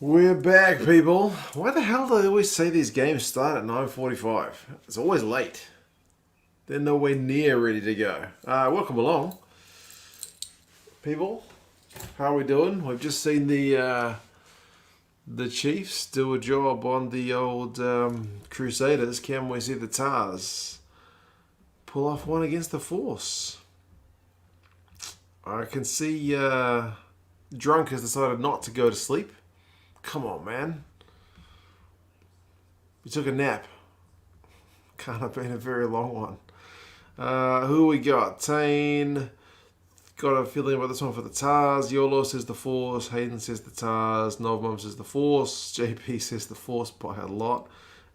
We're back, people. Why the hell do they always say these games start at 9:45? It's always late. They're nowhere near ready to go. Welcome along, people. How are we doing? We've just seen the Chiefs do a job on the old Crusaders. Can we see the Tahs pull off one against the Force? I can see Drunk has decided not to go to sleep. Come on, man. You took a nap. Can't have been a very long one. Who we got? Tane. Got a feeling about this one for the Tahs. Yolo says the Force. Hayden says the Tahs. Novmum says the Force. JP says the Force by a lot.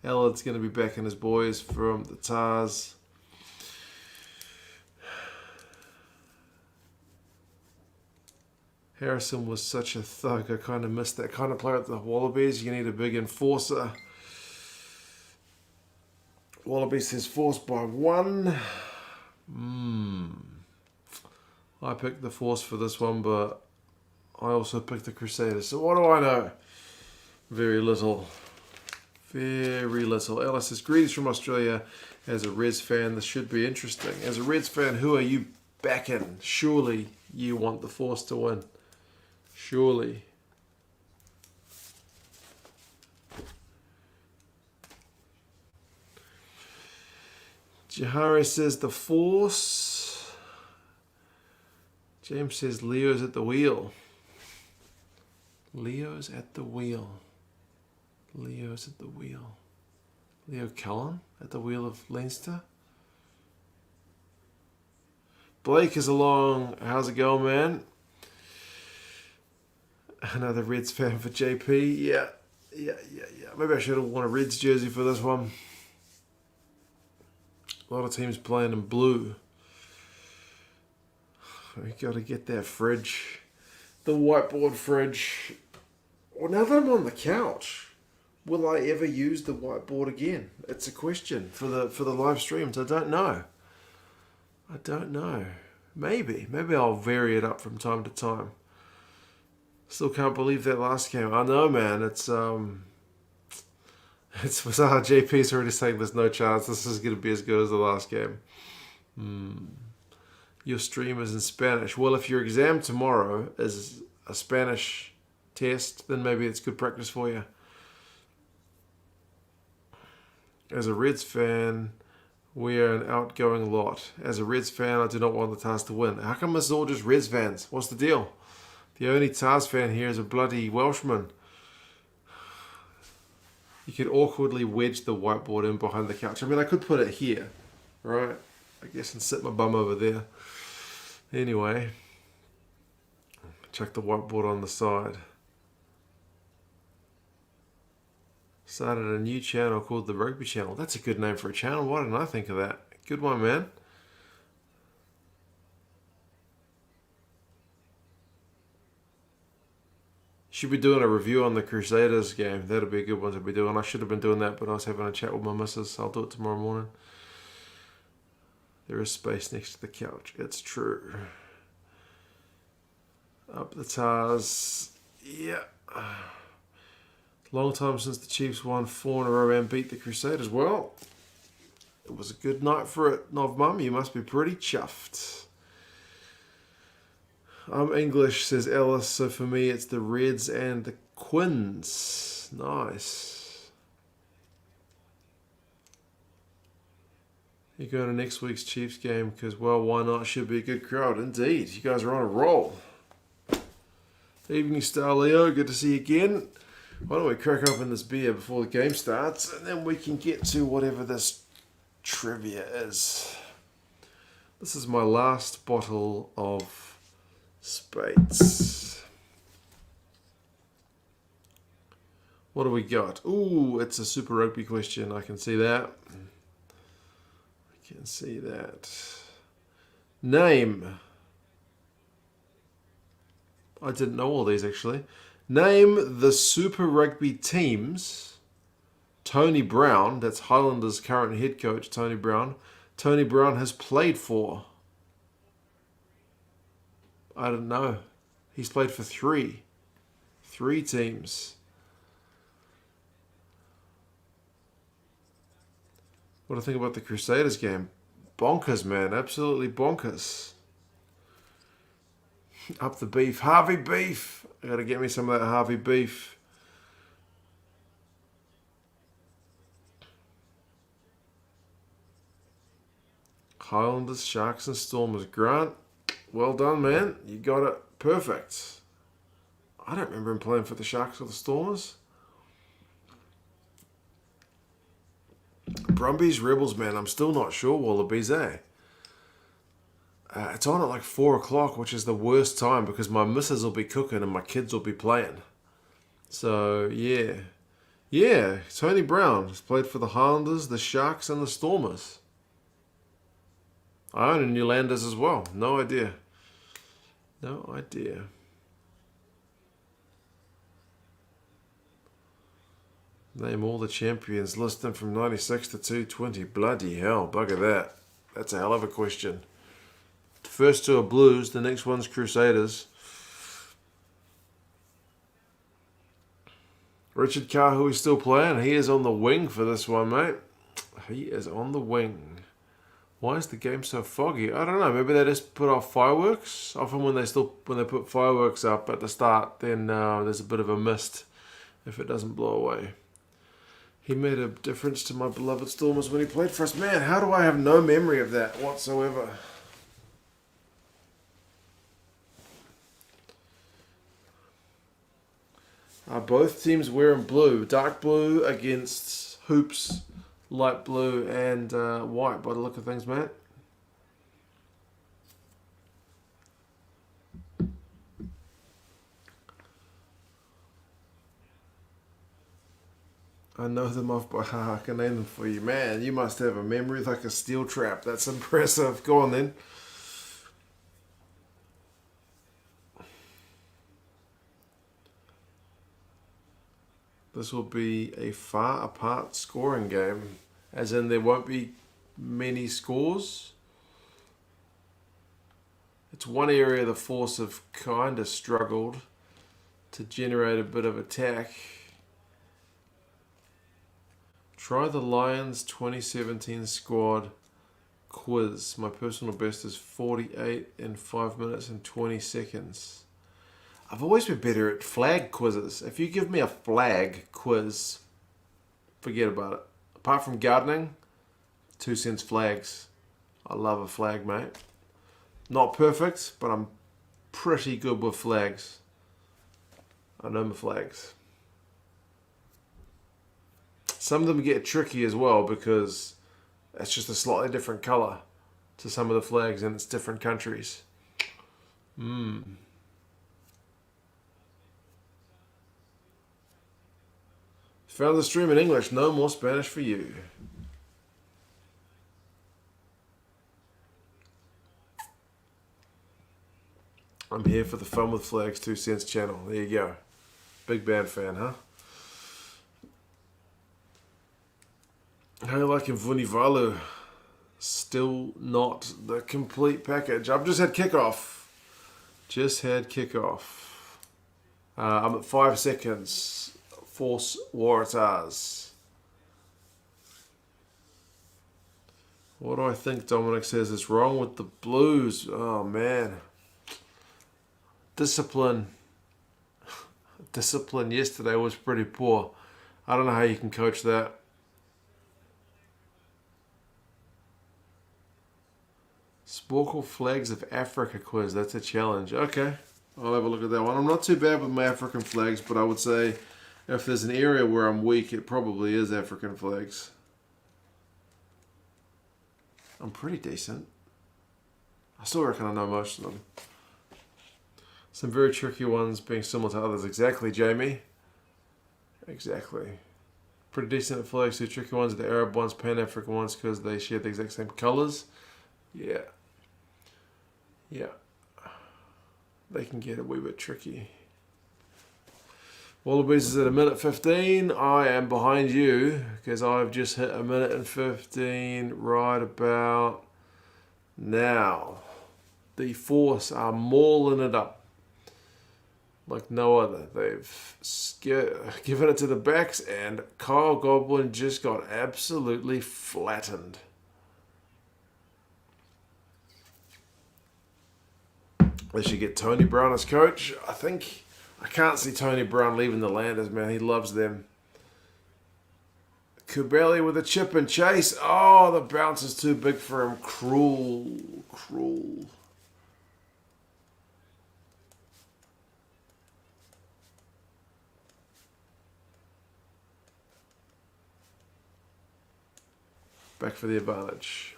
Ellard's going to be backing his boys from the Tahs. Harrison was such a thug. I kind of missed that kind of player at the Wallabies. You need a big enforcer. Wallabies says Force by 1. I picked the Force for this one, but I also picked the Crusaders. So what do I know? Very little. Very little. Ellis says, greetings from Australia. As a Reds fan, this should be interesting. As a Reds fan, who are you backing? Surely you want the Force to win. Surely. Jahari says the Force. James says Leo's at the wheel. Leo's at the wheel. Leo's at the wheel. Leo Cullen at the wheel of Leinster. Blake is along. How's it going, man? Another Reds fan for JP. Yeah. Maybe I should have worn a Reds jersey for this one. A lot of teams playing in blue. We got to get that fridge. The whiteboard fridge. Well, now that I'm on the couch, will I ever use the whiteboard again? It's a question for the live streams. I don't know. Maybe I'll vary it up from time to time. Still can't believe that last game. I know, man. It's bizarre. JP's already saying there's no chance this is going to be as good as the last game. Your stream is in Spanish. Well, if your exam tomorrow is a Spanish test, then maybe it's good practice for you. As a Reds fan, we are an outgoing lot. As a Reds fan, I do not want the Tahs to win. How come this is all just Reds fans? What's the deal? The only Tahs fan here is a bloody Welshman. You could awkwardly wedge the whiteboard in behind the couch. I mean, I could put it here, right? I guess, and sit my bum over there. Anyway, chuck the whiteboard on the side. Started a new channel called the Rugby Channel. That's a good name for a channel. Why didn't I think of that? Good one, man. Should be doing a review on the Crusaders game. That'll be a good one to be doing. I should have been doing that, but I was having a chat with my missus. I'll do it tomorrow morning. There is space next to the couch. It's true. Up the Tahs. Yeah. Long time since the Chiefs won 4 in a row and beat the Crusaders. Well, it was a good night for it. Novmum, you must be pretty chuffed. I'm English, says Ellis, so for me it's the Reds and the Quins. Nice. You go to next week's Chiefs game because, well, why not? Should be a good crowd. Indeed. You guys are on a roll. Evening Star Leo, good to see you again. Why don't we crack open this beer before the game starts and then we can get to whatever this trivia is. This is my last bottle of Spates. What do we got? Ooh, it's a Super Rugby question. I can see that. Name. I didn't know all these actually. Name the Super Rugby teams. Tony Brown, that's Highlanders' current head coach, Tony Brown. Tony Brown has played for. I don't know. He's played for 3 teams. What do I think about the Crusaders game? Bonkers, man. Absolutely bonkers. Up the beef. Harvey beef. I gotta get me some of that Harvey beef. Highlanders, Sharks and Stormers. Grant, well done, man. You got it perfect. I don't remember him playing for the Sharks or the Stormers. Brumbies, Rebels, man. I'm still not sure, Wallabies, eh? It's on at like 4 o'clock, which is the worst time because my missus will be cooking and my kids will be playing. So, yeah. Yeah, Tony Brown has played for the Highlanders, the Sharks, and the Stormers. I own a Newlanders as well. No idea. No idea. Name all the champions. List them from 96 to 220. Bloody hell, bugger that. That's a hell of a question. The first two are Blues, the next one's Crusaders. Richard Kahu is still playing. He is on the wing for this one, mate. He is on the wing. Why is the game so foggy? I don't know. Maybe they just put off fireworks. Often when they put fireworks up at the start, then there's a bit of a mist if it doesn't blow away. He made a difference to my beloved Stormers when he played for us. Man, how do I have no memory of that whatsoever? Both teams wearing blue. Dark blue against Hoops, light blue and white by the look of things, mate. I know them off by heart. I can name them for you. Man, you must have a memory like a steel trap. That's impressive. Go on then. This will be a far apart scoring game, as in there won't be many scores. It's one area the Force have kind of struggled to generate a bit of attack. Try the Lions 2017 squad quiz. My personal best is 48 in 5 minutes and 20 seconds. I've always been better at flag quizzes. If you give me a flag quiz, forget about it. Apart from gardening, 2 cents flags. I love a flag, mate. Not perfect, but I'm pretty good with flags. I know my flags. Some of them get tricky as well because it's just a slightly different colour to some of the flags and it's different countries. Found the stream in English. No more Spanish for you. I'm here for the Fun with Flags 2 cents channel. There you go. Big band fan, huh? How you liking Vunivalu? Still not the complete package. I've just had kickoff. I'm at 5 seconds. Force Waratahs. What do I think? Dominic says is wrong with the Blues. Oh man. Discipline yesterday was pretty poor. I don't know how you can coach that. Sporkle Flags of Africa quiz. That's a challenge. Okay. I'll have a look at that one. I'm not too bad with my African flags, but I would say if there's an area where I'm weak, it probably is African flags. I'm pretty decent. I still reckon I know most of them. Some very tricky ones being similar to others. Exactly, Jamie. Exactly. Pretty decent at flags. The tricky ones are the Arab ones, Pan-African ones, because they share the exact same colours. Yeah. Yeah. They can get a wee bit tricky. Wallabies is at 1:15. I am behind you because I've just hit 1:15 right about now. The Force are mauling it up. like no other. They've given it to the backs, and Kyle Godwin just got absolutely flattened. They should get Tony Brown as coach. I can't see Tony Brown leaving the Landers, man. He loves them. Kubeli with a chip and chase. Oh, the bounce is too big for him. Cruel. Back for the advantage.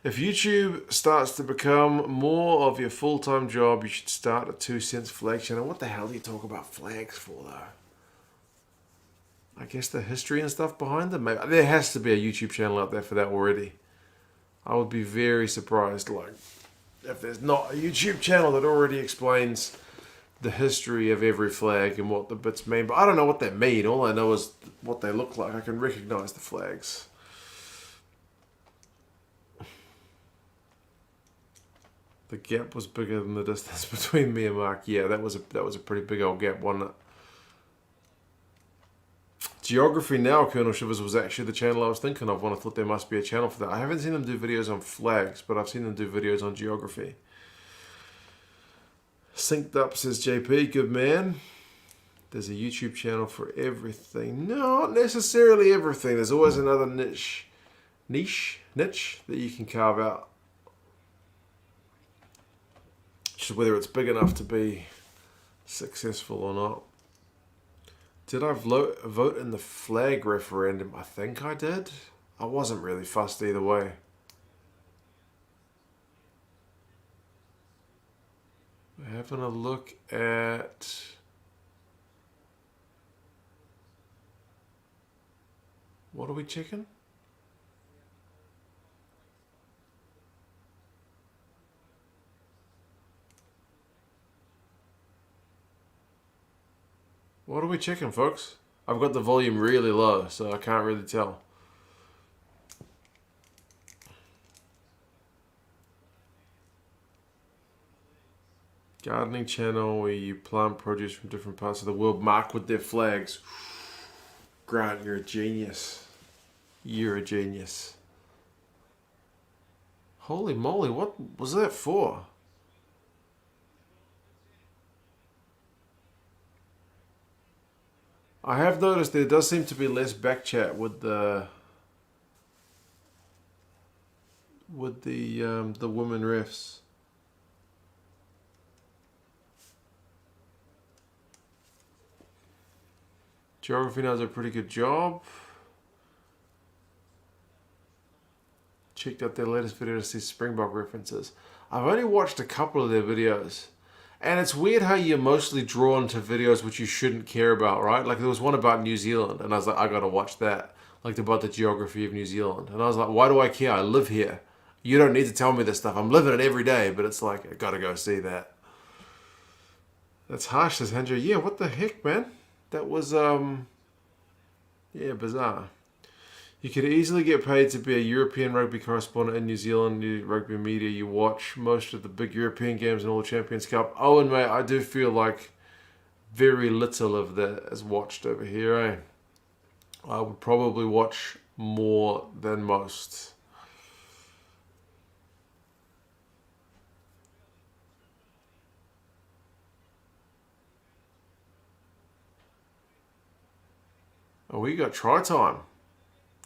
If YouTube starts to become more of your full-time job, you should start a 2 cents flag channel. What the hell do you talk about flags for, though? I guess the history and stuff behind them. Maybe there has to be a YouTube channel out there for that already. I would be very surprised, if there's not a YouTube channel that already explains the history of every flag and what the bits mean. But I don't know what they mean. All I know is what they look like. I can recognize the flags. The gap was bigger than the distance between me and Mark. Yeah, that was a pretty big old gap, wasn't it? Geography Now, Colonel Shivers, was actually the channel I was thinking of when I thought there must be a channel for that. I haven't seen them do videos on flags, but I've seen them do videos on geography. Synced up, says JP. Good man. There's a YouTube channel for everything. Not necessarily everything. There's always another niche that you can carve out. Just whether it's big enough to be successful or not. Did I vote in the flag referendum? I think I did. I wasn't really fussed either way. We're having a look at... What are we checking? What are we checking, folks? I've got the volume really low, so I can't really tell. Gardening channel where you plant produce from different parts of the world, marked with their flags. Grant, you're a genius. You're a genius. Holy moly, what was that for? I have noticed there does seem to be less back chat with the women refs. Geography does a pretty good job. Checked out their latest video to see Springbok references. I've only watched a couple of their videos. And it's weird how you're mostly drawn to videos which you shouldn't care about, right? Like there was one about New Zealand, and I was like, I gotta watch that. Like about the geography of New Zealand. And I was like, why do I care? I live here. You don't need to tell me this stuff. I'm living it every day, but it's like, I gotta go see that. That's harsh, says Andrew. Yeah, what the heck, man? That was, yeah, bizarre. You could easily get paid to be a European rugby correspondent in New Zealand rugby media. You watch most of the big European games and all the Champions Cup. Oh, and mate, I do feel like very little of that is watched over here, eh? I would probably watch more than most. Oh, we got try time.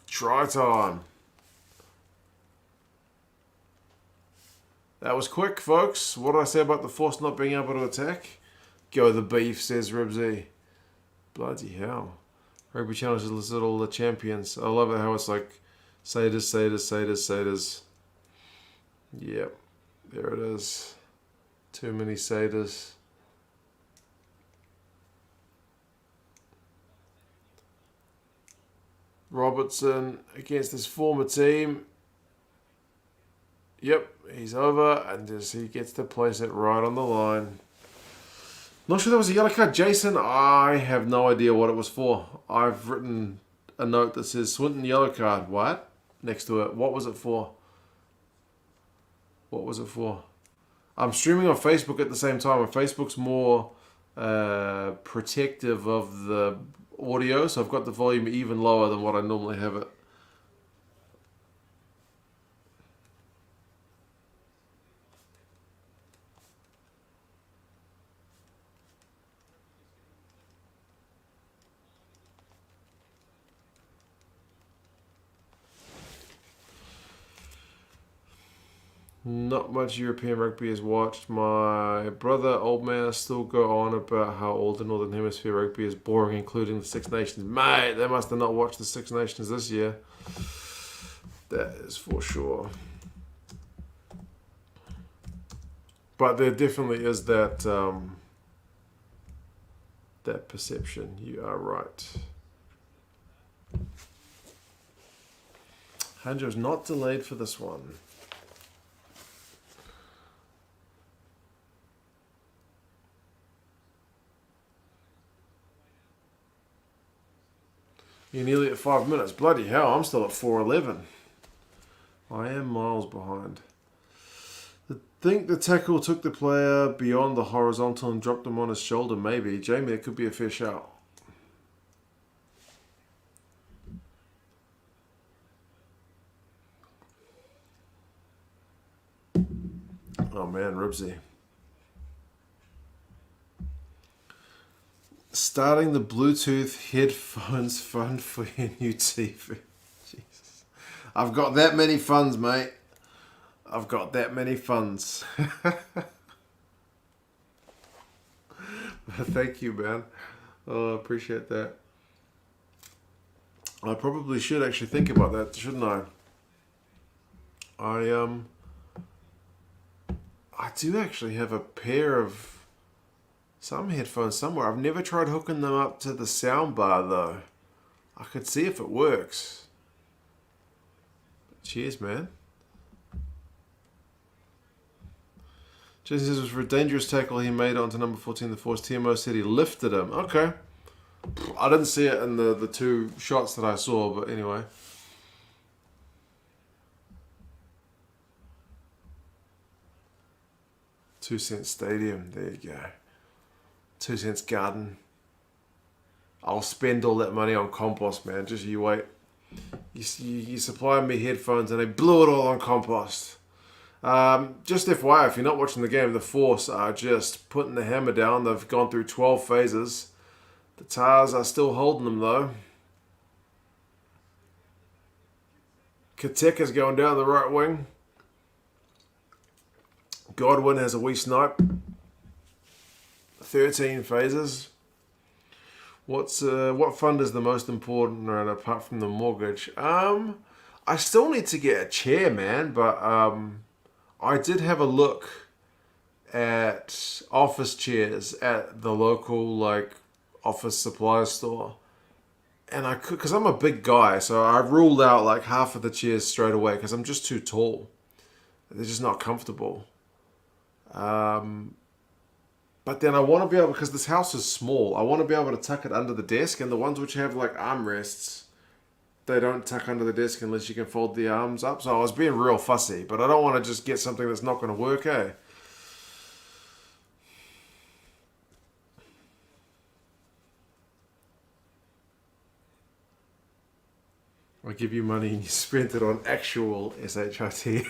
Try time. That was quick, folks. What did I say about the Force not being able to attack? Go the beef, says Ribsy. Bloody hell. Rugby Challenge is little champions. I love it how it's like satyrs. Yep, there it is. Too many satyrs. Robertson against his former team. Yep, he's over, and he gets to place it right on the line. Not sure that was a yellow card. Jason, I have no idea what it was for. I've written a note that says Swinton yellow card. What? Next to it. What was it for? What was it for? I'm streaming on Facebook at the same time, and Facebook's more protective of the audio, so I've got the volume even lower than what I normally have it. Not much European rugby is watched. My brother, old man, still go on about how all the Northern Hemisphere rugby is boring, including the Six Nations. Mate, they must have not watched the Six Nations this year. That is for sure. But there definitely is that that perception. You are right. Hanjo's not delayed for this one. You're nearly at 5 minutes. Bloody hell, I'm still at 4:11. I am miles behind. I think the tackle took the player beyond the horizontal and dropped him on his shoulder, maybe. Jamie, it could be a fair shout. Oh man, Ribsy. Starting the Bluetooth headphones fund for your new TV. Jesus. I've got that many funds, mate. I've got that many funds. Thank you, man. Oh, I appreciate that. I probably should actually think about that, shouldn't I? I do actually have a pair of some headphones somewhere. I've never tried hooking them up to the soundbar though. I could see if it works. Cheers, man. Jason says it was for a dangerous tackle. He made it onto number 14. The Force TMO said he lifted him. Okay. I didn't see it in the two shots that I saw, but anyway. $2 stadium. There you go. 2 cents garden. I'll spend all that money on compost, man. Just you wait. You supplied me headphones and they blew it all on compost. Just FYI, if you're not watching the game, the Force are just putting the hammer down. They've gone through 12 phases. The Tahs are still holding them though. Kateka's going down the right wing. Godwin has a wee snipe. 13 phases. What fund is the most important right, apart from the mortgage? I still need to get a chair, man, but I did have a look at office chairs at the local office supply store, and I could, because I'm a big guy, so I ruled out like half of the chairs straight away because I'm just too tall. They're just not comfortable. But then I want to be able, because this house is small, I want to be able to tuck it under the desk, and the ones which have like armrests, they don't tuck under the desk unless you can fold the arms up. So I was being real fussy, but I don't want to just get something that's not going to work, eh? I give you money and you spent it on actual SHIT.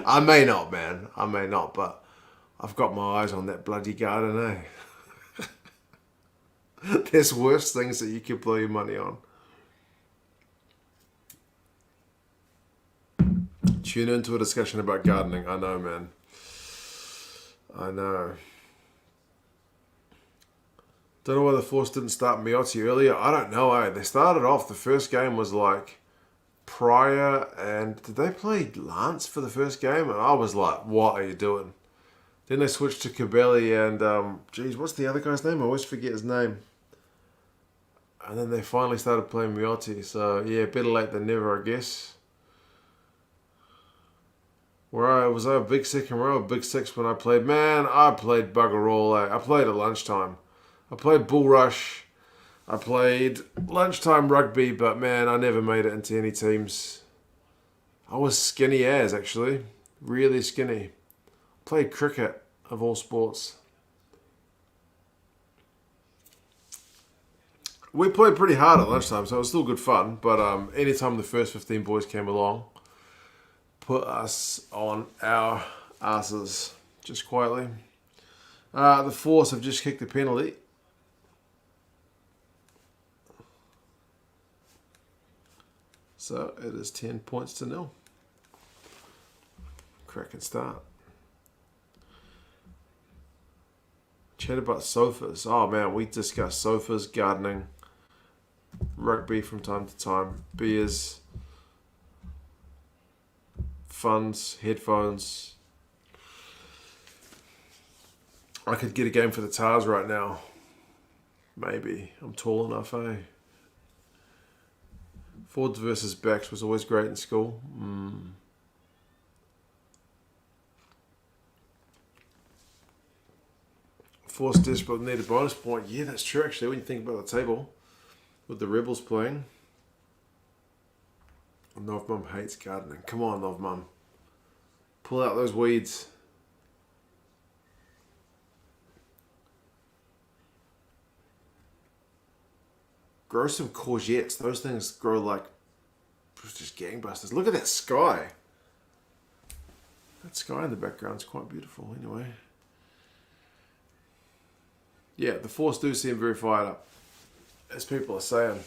I may not, man. I may not, but I've got my eyes on that bloody garden, eh? There's worse things that you could blow your money on. Tune into a discussion about gardening. I know, man. I know. Don't know why the Force didn't start Miotti earlier. I don't know, eh? They started off, the first game was like Pryor, and did they play Lance for the first game? And I was like, what are you doing? Then they switched to Cabelli and, geez, what's the other guy's name? I always forget his name. And then they finally started playing Miotti. So, yeah, better late than never, I guess. Was I a big second row, a big six when I played? Man, I played bugger all. I played at lunchtime. I played Bull Rush. I played lunchtime rugby, but man, I never made it into any teams. I was skinny as, actually. Really skinny. Played cricket, of all sports. We played pretty hard at lunchtime, so it was still good fun. But anytime the first 15 boys came along, put us on our asses just quietly. The Force have just kicked a penalty. So it is 10 points to 0. Cracking start. Chat about sofas. Oh man, we discuss sofas, gardening, rugby from time to time, beers, funds, headphones. I could get a game for the Tahs right now. Maybe. I'm tall enough, eh? Forwards versus backs was always great in school. Force desperate need a bonus point. Yeah, that's true actually when you think about the table. With the Rebels playing. Nov Mum hates gardening. Come on, Nov Mum. Pull out those weeds. Grow some courgettes. Those things grow like just gangbusters. Look at that sky. That sky in the background is quite beautiful anyway. Yeah, the Force do seem very fired up, as people are saying.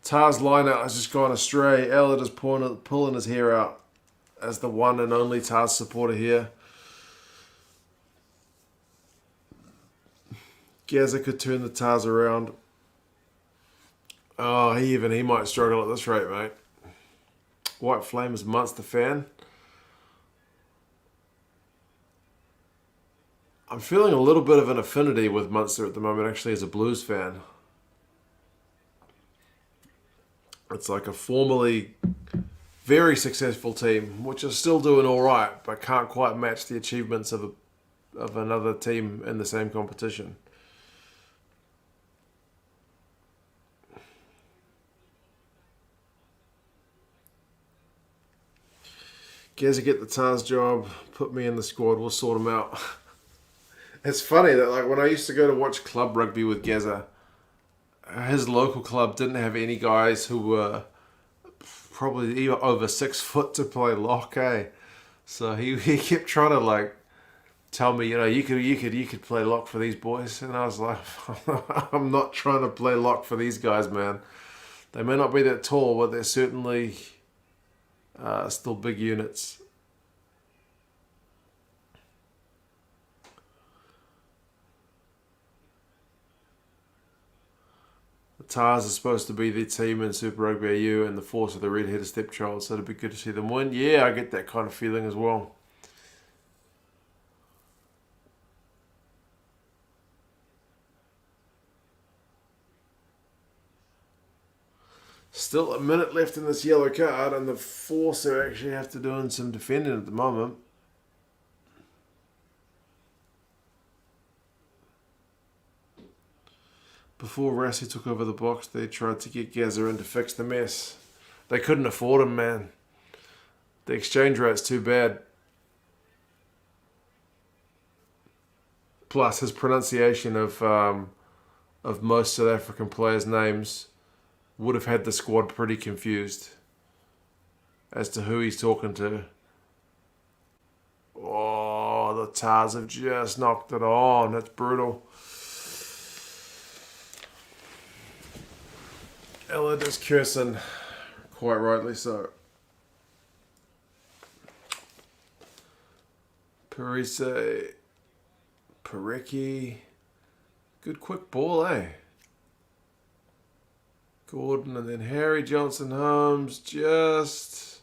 Tahs line out has just gone astray. Elliot is pulling his hair out as the one and only Tahs supporter here. Gaza could turn the Tahs around. Oh, he might struggle at this rate, mate. White Flame is Munster fan. I'm feeling a little bit of an affinity with Munster at the moment, actually, as a Blues fan. It's like a formerly very successful team, which is still doing all right, but can't quite match the achievements of another team in the same competition. Gazza get the Tahs job, put me in the squad, we'll sort him out. It's funny that like when I used to go to watch club rugby with Gazza, his local club didn't have any guys who were probably even over 6 foot to play lock, eh? So he kept trying to like tell me, you could play lock for these boys, and I was like, I'm not trying to play lock for these guys, man. They may not be that tall, but they're certainly still big units. The Tahs are supposed to be the team in Super Rugby AU, and the Force are the red-headed stepchild, so it'd be good to see them win. Yeah, I get that kind of feeling as well. Still a minute left in this yellow card, and the Force are actually have to do some defending at the moment. Before Rassi took over the box, they tried to get Gazza in to fix the mess. They couldn't afford him, man. The exchange rate's too bad. Plus, his pronunciation of most South African players' names would have had the squad pretty confused as to who he's talking to. Oh, the Tahs have just knocked it on. That's brutal. Elliot is cursing, quite rightly so. Parise, Parecki, good quick ball, eh? Gordon and then Harry Johnson Holmes just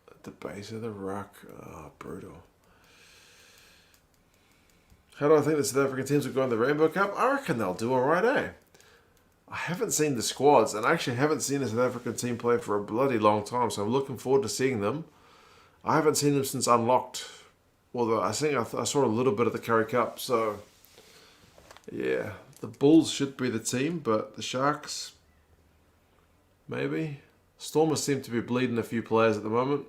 at the base of the ruck. Oh, brutal. How do I think the South African teams will go in the Rainbow Cup? I reckon they'll do alright, eh? I haven't seen the squads, and I actually haven't seen a South African team play for a bloody long time, so I'm looking forward to seeing them. I haven't seen them since Unlocked. Although I think I saw a little bit of the Curry Cup, so yeah. The Bulls should be the team, but the Sharks, maybe. Stormers seem to be bleeding a few players at the moment.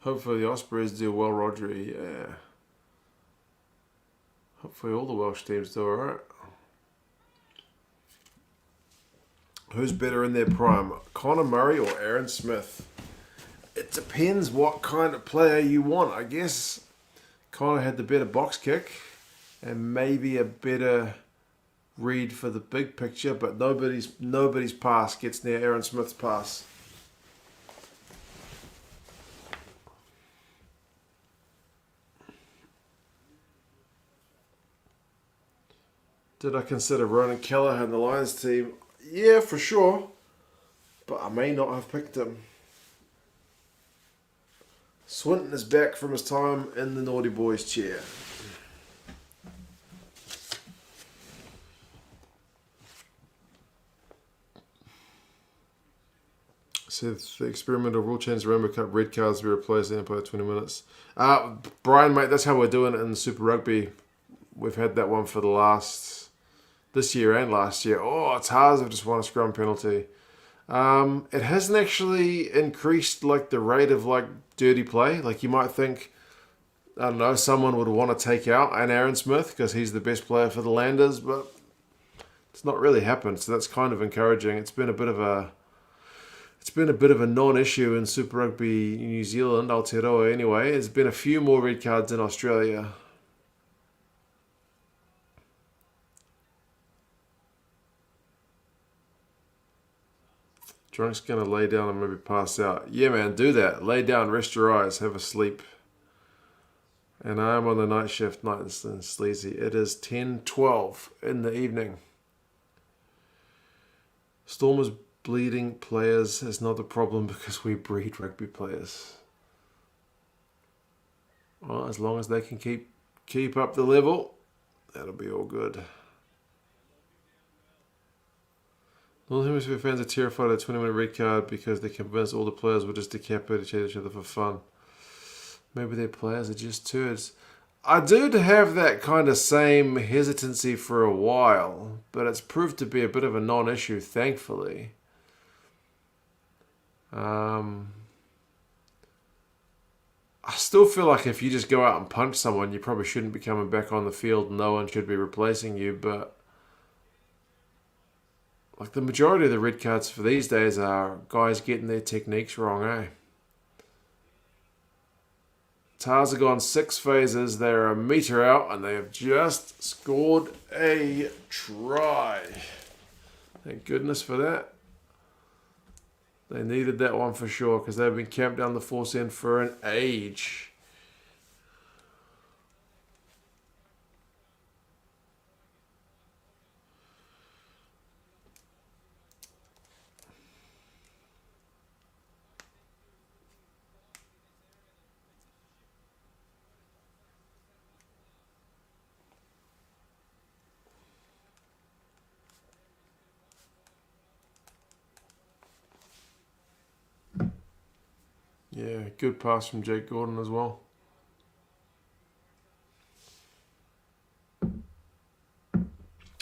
Hopefully the Ospreys do well, Rodri. Yeah. Hopefully all the Welsh teams do alright. Who's better in their prime, Connor Murray or Aaron Smith? It depends what kind of player you want. I guess Connor had the better box kick and maybe a better read for the big picture, but nobody's pass gets near Aaron Smith's pass. Did I consider Ronan Kelleher in the Lions team? Yeah, for sure. But I may not have picked him. Swinton is back from his time in the Naughty Boys chair. So the experimental rule change, Rainbow Cup, red cards be replaced in about 20 minutes. Brian, mate, that's how we're doing it in the Super Rugby. We've had that one for this year and last year. Oh, Tahs have just won a scrum penalty. It hasn't actually increased like the rate of like dirty play. Like you might think, I don't know, someone would want to take out an Aaron Smith because he's the best player for the Landers, but it's not really happened. So that's kind of encouraging. It's been a bit of a non-issue in Super Rugby New Zealand, Aotearoa anyway. There's been a few more red cards in Australia. Drunk's going to lay down and maybe pass out. Yeah, man, do that. Lay down, rest your eyes, have a sleep. And I am on the night shift, night and sleazy. It is 10:12 in the evening. Stormers bleeding players is not a problem because we breed rugby players. Well, as long as they can keep up the level, that'll be all good. Northern Hemisphere fans are terrified of a 20-minute red card because they're convinced all the players will just decapitate each other for fun. Maybe their players are just turds. I do have that kind of same hesitancy for a while, but it's proved to be a bit of a non-issue, thankfully. I still feel like if you just go out and punch someone, you probably shouldn't be coming back on the field. No one should be replacing you, but like the majority of the red cards for these days are guys getting their techniques wrong, eh? Tahs have gone 6 phases. They're a metre out and they have just scored a try. Thank goodness for that. They needed that one for sure because they've been camped down the force end for an age. Yeah, good pass from Jake Gordon as well.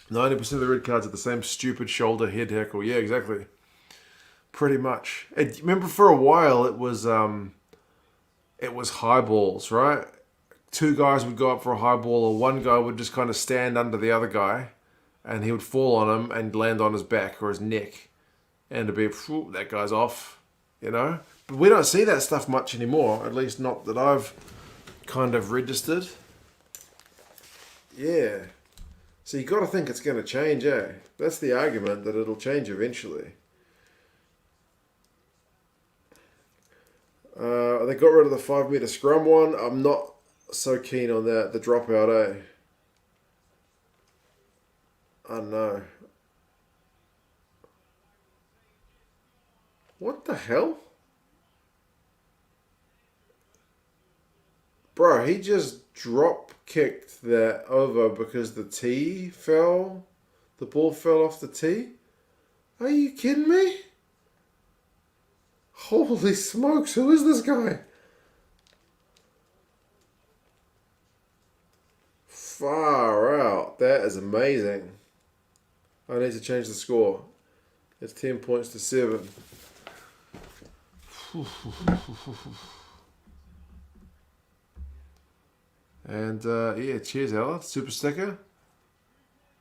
"90% of the red cards are the same stupid shoulder head heckle." Yeah, exactly. Pretty much. Remember for a while it was high balls, right? 2 guys would go up for a high ball, or one guy would just kind of stand under the other guy and he would fall on him and land on his back or his neck. And it'd be, that guy's off, you know? But we don't see that stuff much anymore, at least not that I've kind of registered. Yeah. So you got to think it's going to change, eh? That's the argument, that it'll change eventually. They got rid of the 5 metre scrum one. I'm not so keen on that. The dropout, eh? I don't know. What the hell? Bro, he just drop kicked that over because the tee fell. The ball fell off the tee. Are you kidding me? Holy smokes, who is this guy? Far out. That is amazing. I need to change the score. It's 10 points to 7. And yeah, cheers, Ella. Super sticker.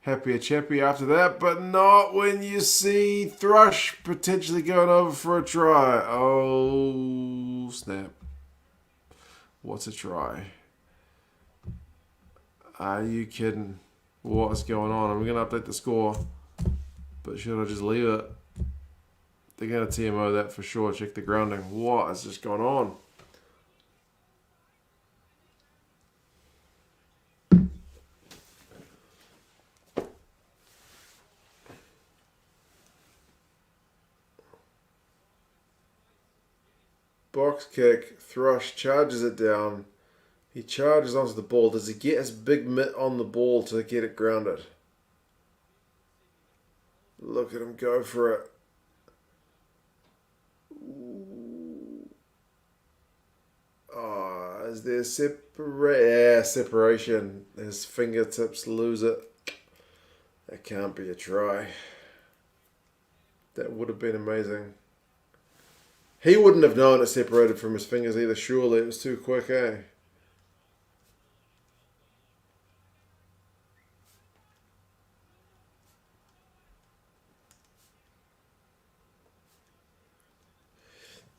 Happy a chappy after that, but not when you see Thrush potentially going over for a try. Oh, snap. What's a try? Are you kidding? What's going on? I'm going to update the score, but should I just leave it? They're going to TMO that for sure. Check the grounding. What has just gone on? Box kick. Thrush charges it down. He charges onto the ball. Does he get his big mitt on the ball to get it grounded? Look at him go for it. Oh, is there separation? His fingertips lose it. That can't be a try. That would have been amazing. He wouldn't have known it separated from his fingers either, surely. It was too quick, eh?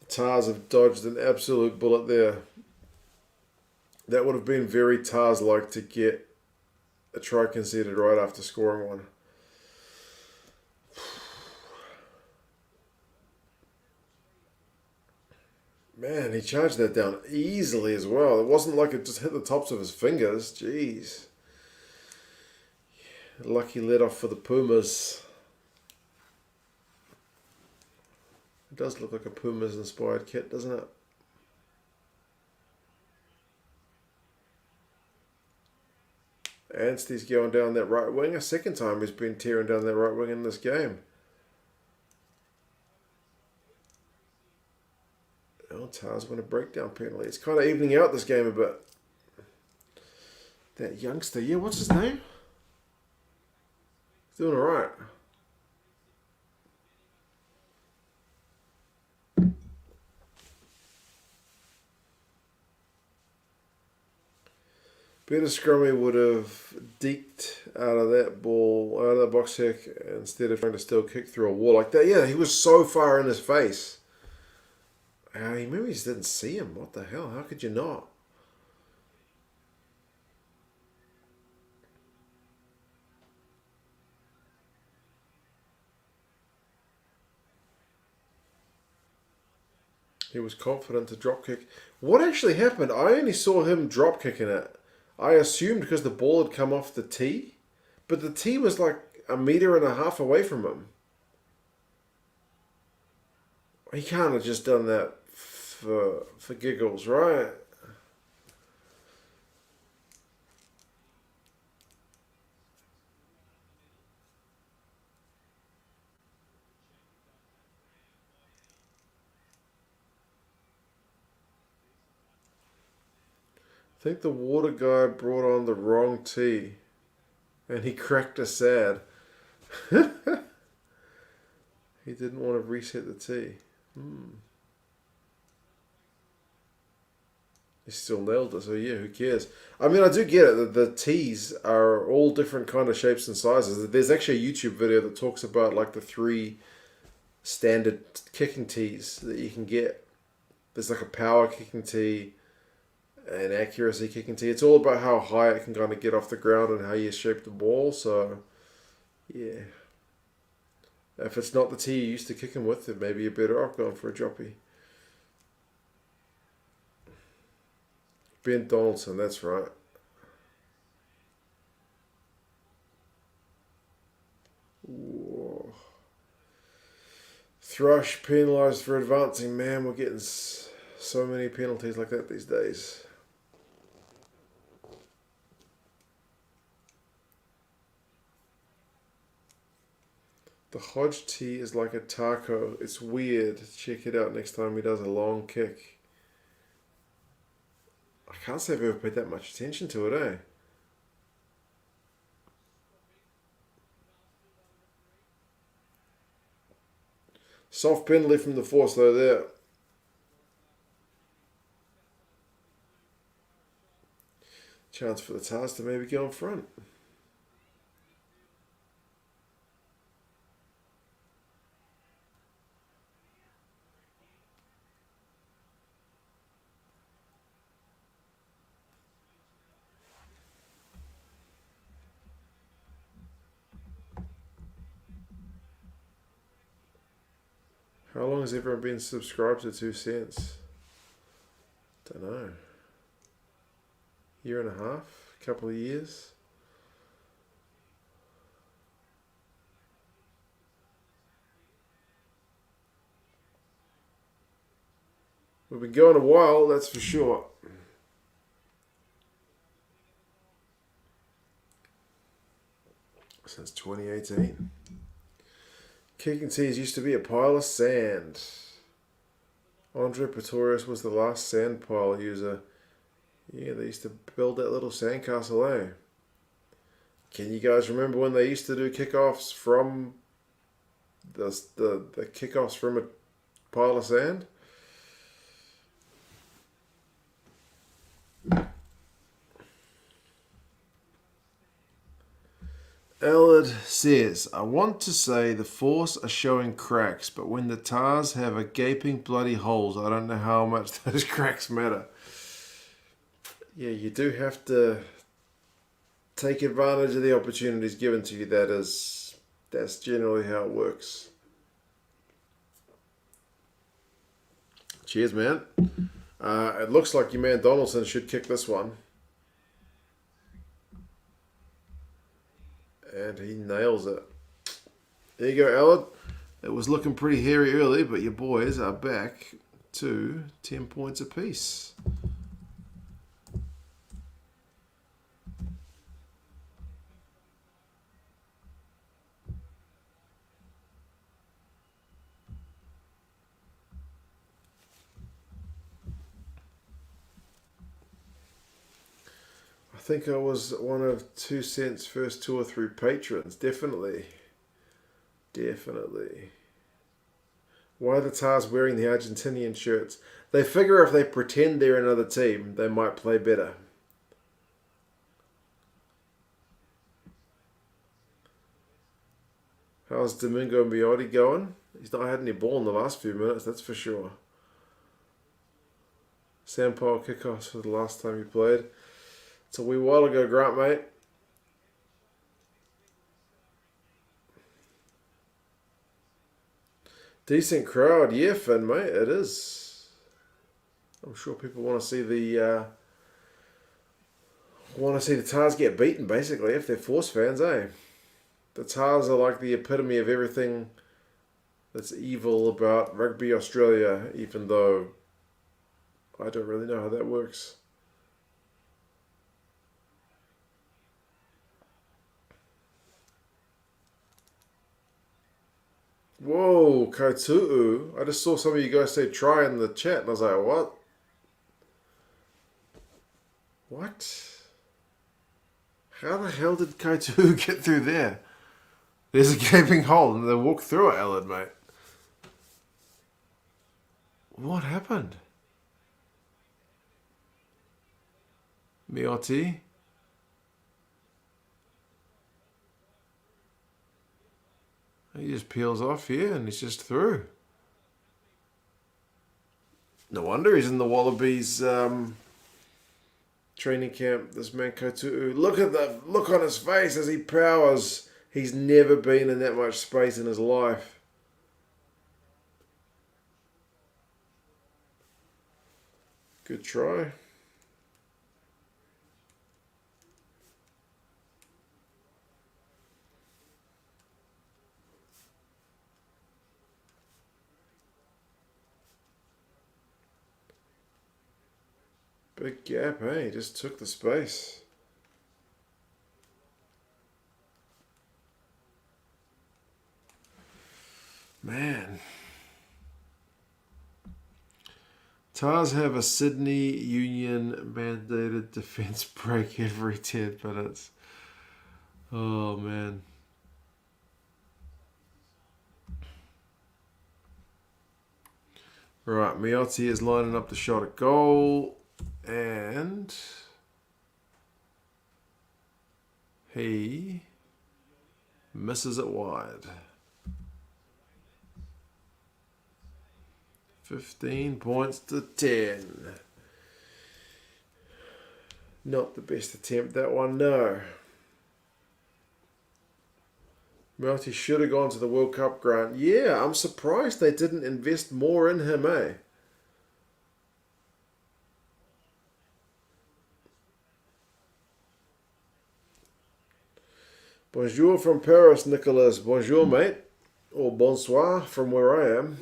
The Tahs have dodged an absolute bullet there. That would have been very Tahs-like to get a try conceded right after scoring one. Man, he charged that down easily as well. It wasn't like it just hit the tops of his fingers. Jeez. Lucky let off for the Pumas. It does look like a Pumas inspired kit, doesn't it? Anstey's going down that right wing. A second time he's been tearing down that right wing in this game. Oh, Tahs win a breakdown penalty. It's kind of evening out this game a bit. That youngster, yeah, what's his name? He's doing alright. Better Scrummy would have deked out of that ball, out of the box kick, instead of trying to still kick through a wall like that. Yeah, he was so far in his face. He maybe just didn't see him. What the hell? How could you not? He was confident to drop kick. What actually happened? I only saw him drop kicking it. I assumed because the ball had come off the tee, but the tee was like 1.5 meters away from him. He can't have just done that for giggles, right? I think the water guy brought on the wrong tee, and he cracked a sad. He didn't want to reset the tee. He still nailed it, so yeah, who cares? I mean, I do get it. The tees are all different kind of shapes and sizes. There's actually a YouTube video that talks about like the 3 standard kicking tees that you can get. There's like a power kicking tee, an accuracy kicking tee. It's all about how high it can kind of get off the ground and how you shape the ball. So, yeah. If it's not the tee you used to kick him with, then maybe you're better off going for a droppy. Ben Donaldson, that's right. Whoa. Thrush penalised for advancing. Man, we're getting so many penalties like that these days. The Hodge tee is like a taco. It's weird. Check it out next time he does a long kick. I can't say I've ever paid that much attention to it, eh? Soft penalty from the force though there. Chance for the Tahs to maybe go in front. How long has everyone been subscribed to 2 cents? Don't know. Year and a half? Couple of years? We've been going a while, that's for sure. Since 2018. Kicking tees used to be a pile of sand. Andre Pretorius was the last sand pile user. Yeah, they used to build that little sandcastle, eh? Can you guys remember when they used to do kickoffs from the kickoffs from a pile of sand? Ellard says, I want to say the Force are showing cracks, but when the Tahs have a gaping bloody holes, I don't know how much those cracks matter. Yeah, you do have to take advantage of the opportunities given to you. That's generally how it works. Cheers, man. It looks like your man Donaldson should kick this one. And he nails it. There you go, Ellard. It was looking pretty hairy early, but your boys are back to 10 points apiece. I think I was one of 2 cents' first 2 or 3 patrons. Definitely. Why are the Tahs wearing the Argentinian shirts? They figure if they pretend they're another team, they might play better. How's Domingo Miotti going? He's not had any ball in the last few minutes, that's for sure. Sandpile kickoffs for the last time you played. It's a wee while ago, Grant, mate. Decent crowd, yeah, Finn, mate. It is. I'm sure people want to see the Tahs get beaten, basically, if they're Force fans, eh? The Tahs are like the epitome of everything that's evil about Rugby Australia, even though I don't really know how that works. Whoa, Kautu'u. I just saw some of you guys say try in the chat, and I was like, what? What? How the hell did Kautu'u get through there? There's a gaping hole, and they walk through it, Ellard, mate. What happened? Miotti? He just peels off here and he's just through. No wonder he's in the Wallabies training camp, this man Kautu'u. Look at the look on his face as he powers. He's never been in that much space in his life. Good try. Big gap, eh? He just took the space. Man. Tahs have a Sydney Union mandated defence break every 10 minutes. Oh, man. Right, Miotti is lining up the shot at goal. And He misses it wide. 15 points to 10. Not the best attempt, that one, no. Melty should have gone to the World Cup, Grant. Yeah, I'm surprised they didn't invest more in him, eh? Bonjour from Paris, Nicholas. Bonjour, mate. Or bonsoir from where I am.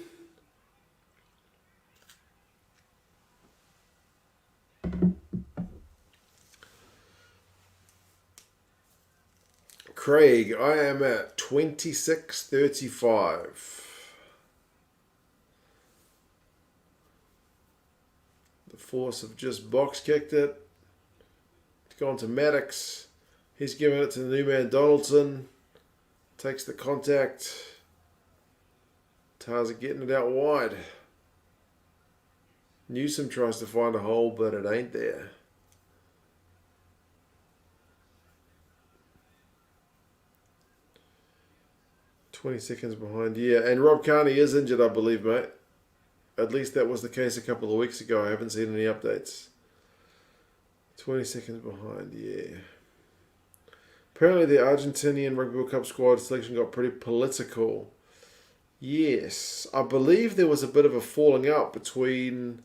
Craig, I am at 26.35. The Force have just box kicked it. It's gone to Maddox. He's giving it to the new man Donaldson. Takes the contact. Tahs are getting it out wide. Newsom tries to find a hole, but it ain't there. "20 seconds behind." Yeah, and Rob Kearney is injured, I believe, mate. At least that was the case a couple of weeks ago. I haven't seen any updates. 20 seconds behind, yeah. Apparently the Argentinian Rugby World Cup squad selection got pretty political. Yes, I believe there was a bit of a falling out between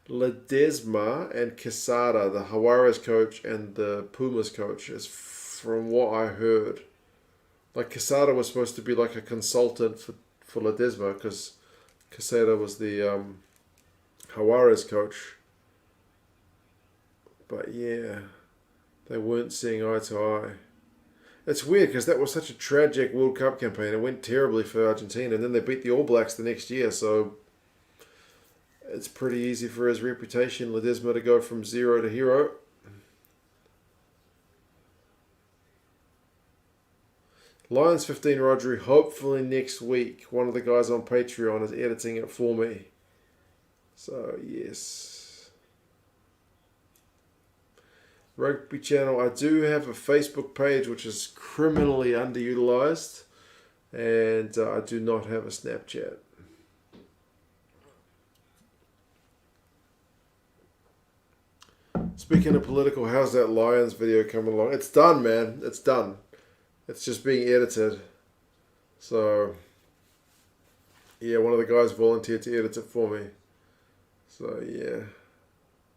Ledesma and Quesada, the Jaguares coach and the Pumas coach, as from what I heard. Like, Quesada was supposed to be like a consultant for Ledesma, because Quesada was the Jaguares coach. But yeah, they weren't seeing eye to eye. It's weird because that was such a tragic World Cup campaign. It went terribly for Argentina, and then they beat the All Blacks the next year, so it's pretty easy for his reputation, Ledesma, to go from zero to hero. Lions 15 Rodri, hopefully next week. One of the guys on Patreon is editing it for me. So, yes. Rugby Channel, I do have a Facebook page which is criminally underutilized, and I do not have a Snapchat. Speaking of political, how's that Lions video coming along? It's done, man. It's done. It's just being edited. So, yeah, one of the guys volunteered to edit it for me. So, yeah,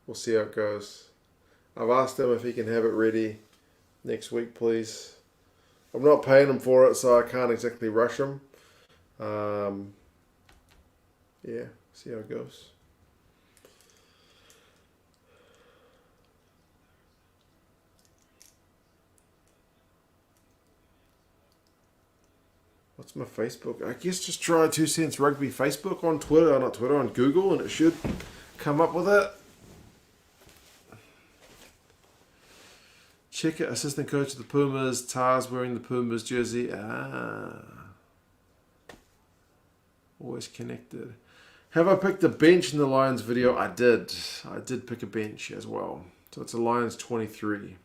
we'll see how it goes. I've asked him if he can have it ready next week, please. I'm not paying him for it, so I can't exactly rush him. Yeah, see how it goes. What's my Facebook? I guess just try 2 Cents Rugby Facebook on Twitter, not Twitter, on Google, and it should come up with it. Check it, assistant coach of the Pumas, Tahs wearing the Pumas jersey. Always connected. Have I picked a bench in the Lions video? I did. I did pick a bench as well. So it's a Lions 23.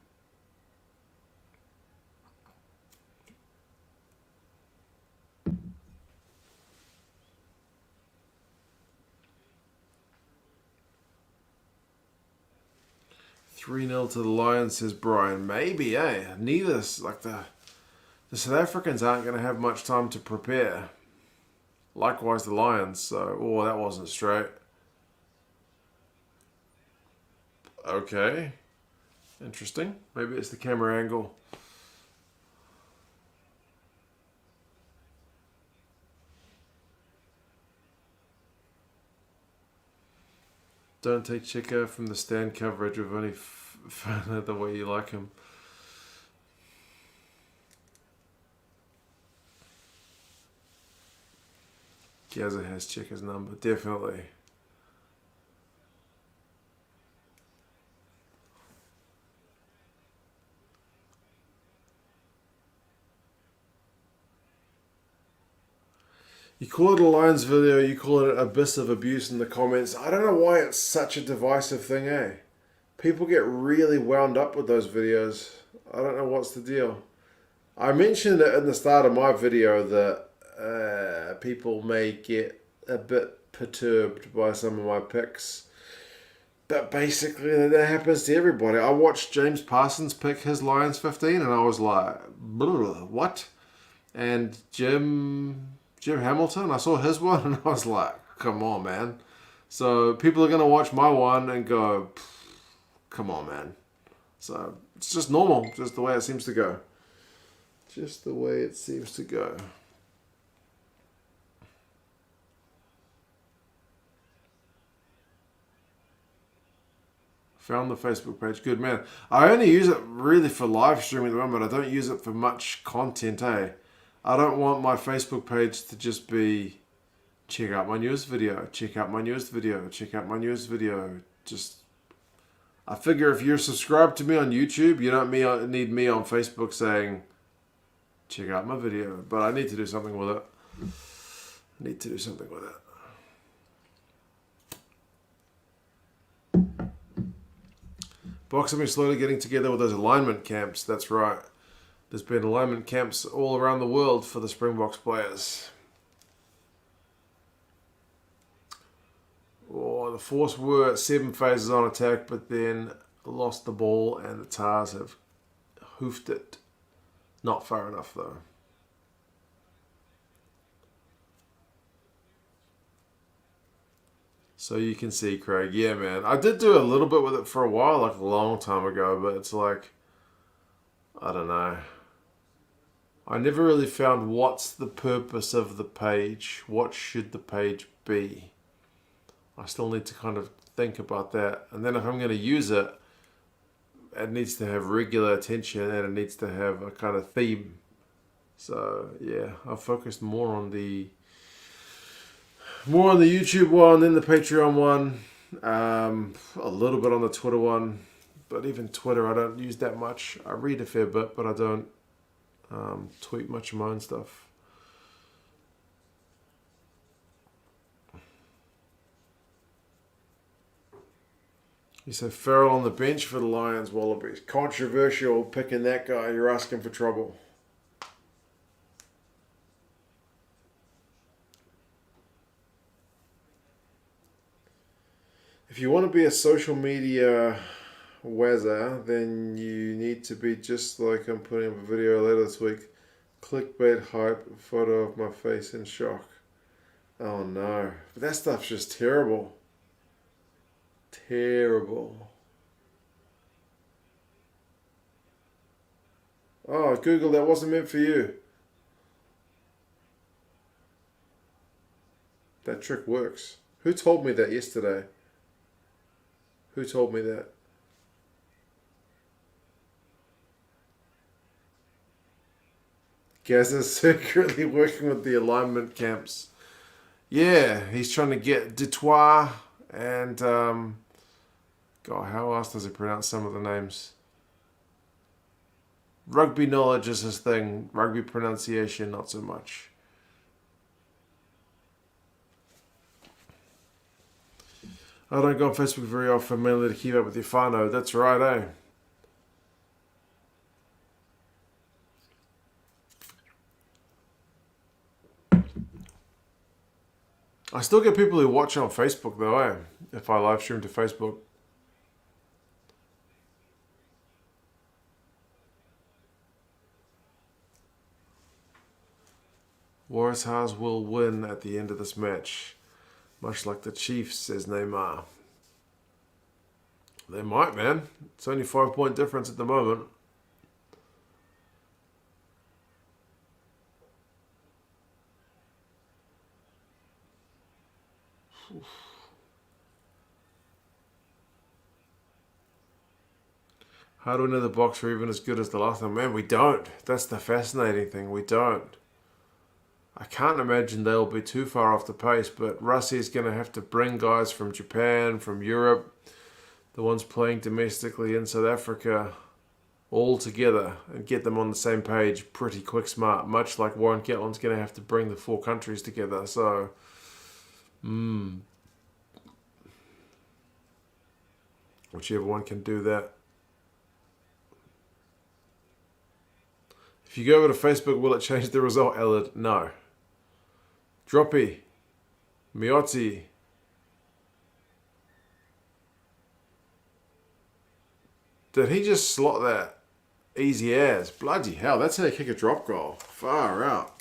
"3-0 to the Lions," says Brian. Maybe, eh? Neither, like the South Africans aren't going to have much time to prepare. Likewise, the Lions. So, that wasn't straight. Okay. Interesting. Maybe it's the camera angle. Don't take Checker from the stand coverage. We've only found out the way you like him. Gaza has Checker's number, definitely. You call it a Lions video, you call it an abyss of abuse in the comments. I don't know why it's such a divisive thing, eh? People get really wound up with those videos. I don't know what's the deal. I mentioned it in the start of my video that people may get a bit perturbed by some of my picks. But basically, that happens to everybody. I watched James Parsons pick his Lions 15 and I was like, what? And Jim Hamilton, I saw his one and I was like, come on, man. So people are going to watch my one and go, come on, man. So it's just normal, just the way it seems to go. Just the way it seems to go. Found the Facebook page. Good, man. I only use it really for live streaming at the moment. I don't use it for much content, eh? I don't want my Facebook page to just be check out my newest video, check out my newest video, check out my newest video. Just, I figure if you're subscribed to me on YouTube, you don't need me on Facebook saying, check out my video. But I need to do something with it. Boxing is slowly getting together with those alignment camps. That's right. There's been alignment camps all around the world for the Springboks players. Oh, the Force were 7 phases on attack, but then lost the ball, and the Tahs have hoofed it. Not far enough, though. So you can see, Craig. Yeah, man. I did do a little bit with it for a while, like a long time ago, but it's like, I don't know. I never really found what's the purpose of the page. What should the page be? I still need to kind of think about that. And then if I'm going to use it, it needs to have regular attention and it needs to have a kind of theme. So yeah, I've focused more on the YouTube one, then the Patreon one, a little bit on the Twitter one, but even Twitter I don't use that much. I read a fair bit, but I don't tweet much of my own stuff. You say Farrell on the bench for the Lions Wallabies. Controversial picking that guy. You're asking for trouble. If you want to be a social media wazzer, then you need to be just like I'm putting up a video later this week. Clickbait hype, photo of my face in shock. Oh no. But that stuff's just terrible. Terrible. Oh, Google, that wasn't meant for you. That trick works. Who told me that yesterday? Who told me that? Gaz is secretly working with the alignment camps. Yeah, he's trying to get Detroit and God, how else does he pronounce some of the names? Rugby knowledge is his thing. Rugby pronunciation, not so much. I don't go on Facebook very often, mainly to keep up with your whānau. That's right, eh? I still get people who watch on Facebook though, eh? If I live stream to Facebook. Waratahs will win at the end of this match. Much like the Chiefs, says Neymar. They might, man. It's only 5-point difference at the moment. How do we know the Boks are even as good as the last time? Man, we don't. That's the fascinating thing. We don't. I can't imagine they'll be too far off the pace, but Russie's going to have to bring guys from Japan, from Europe, the ones playing domestically in South Africa, all together and get them on the same page pretty quick smart, much like Warren Gatland's going to have to bring the 4 countries together. So, Whichever one can do that. If you go over to Facebook, will it change the result, Elliot? No. Droppy. Miotti. Did he just slot that easy as? Bloody hell, that's how you kick a drop goal. Far out.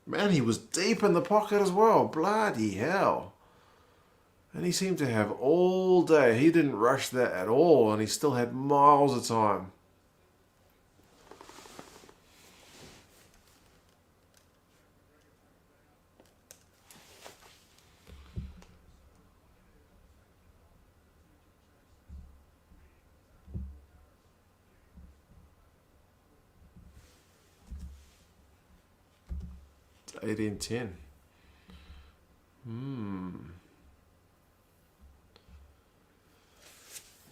Man, he was deep in the pocket as well. Bloody hell. And he seemed to have all day. He didn't rush that at all, and he still had miles of time. It's 18-10.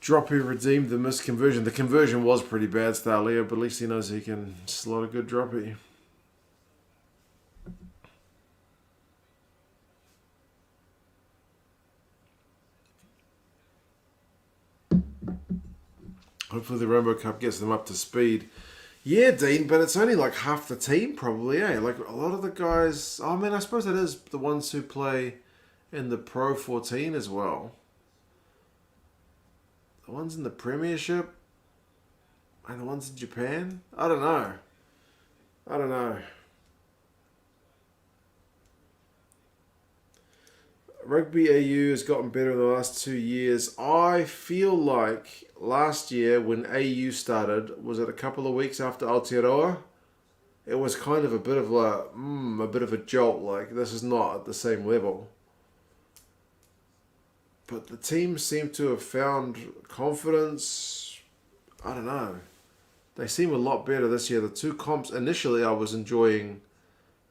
Droppy redeemed the missed conversion. The conversion was pretty bad, Starleo, but at least he knows he can slot a good droppy. Hopefully the Rainbow Cup gets them up to speed. Yeah, Dean, but it's only like half the team probably, eh? Like a lot of the guys... I mean, I suppose it is the ones who play in the Pro 14 as well. The ones in the Premiership and the ones in Japan? I don't know. Rugby AU has gotten better in the last 2 years. I feel like last year when AU started, was it a couple of weeks after Aotearoa? It was kind of a bit of a jolt. Like, this is not at the same level. But the team seem to have found confidence. I don't know. They seem a lot better this year. The two comps, initially I was enjoying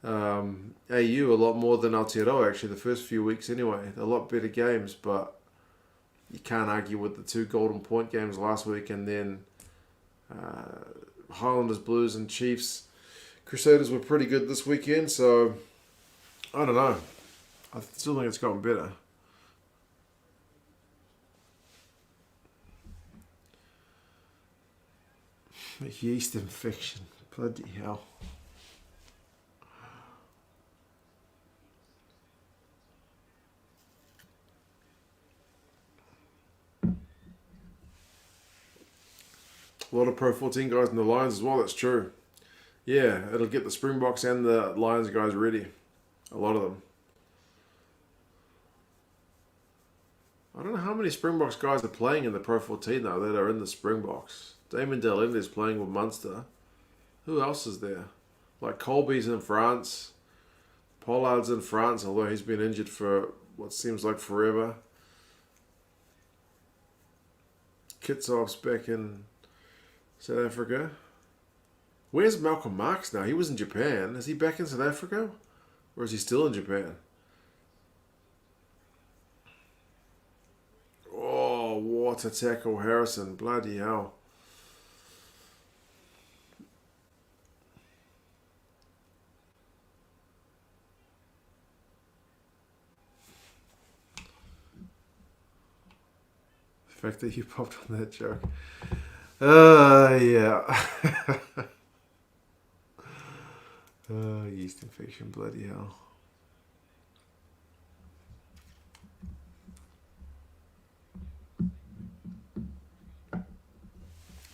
AU a lot more than Aotearoa, actually, the first few weeks anyway. A lot better games, but you can't argue with the two Golden Point games last week, and then Highlanders, Blues and Chiefs. Crusaders were pretty good this weekend, so I don't know. I still think it's gotten better. Yeast infection. Bloody hell. A lot of Pro 14 guys in the Lions as well, that's true. Yeah, it'll get the Springboks and the Lions guys ready. A lot of them. I don't know how many Springboks guys are playing in the Pro 14 though that are in the Springboks. Damon Delinde is playing with Munster. Who else is there? Like Colby's in France. Pollard's in France, although he's been injured for what seems like forever. Kitsov's back in South Africa. Where's Malcolm Marx now? He was in Japan. Is he back in South Africa? Or is he still in Japan? Oh, what a tackle, Harrison. Bloody hell. The fact that you popped on that joke. Yeah. Yeast infection, bloody hell.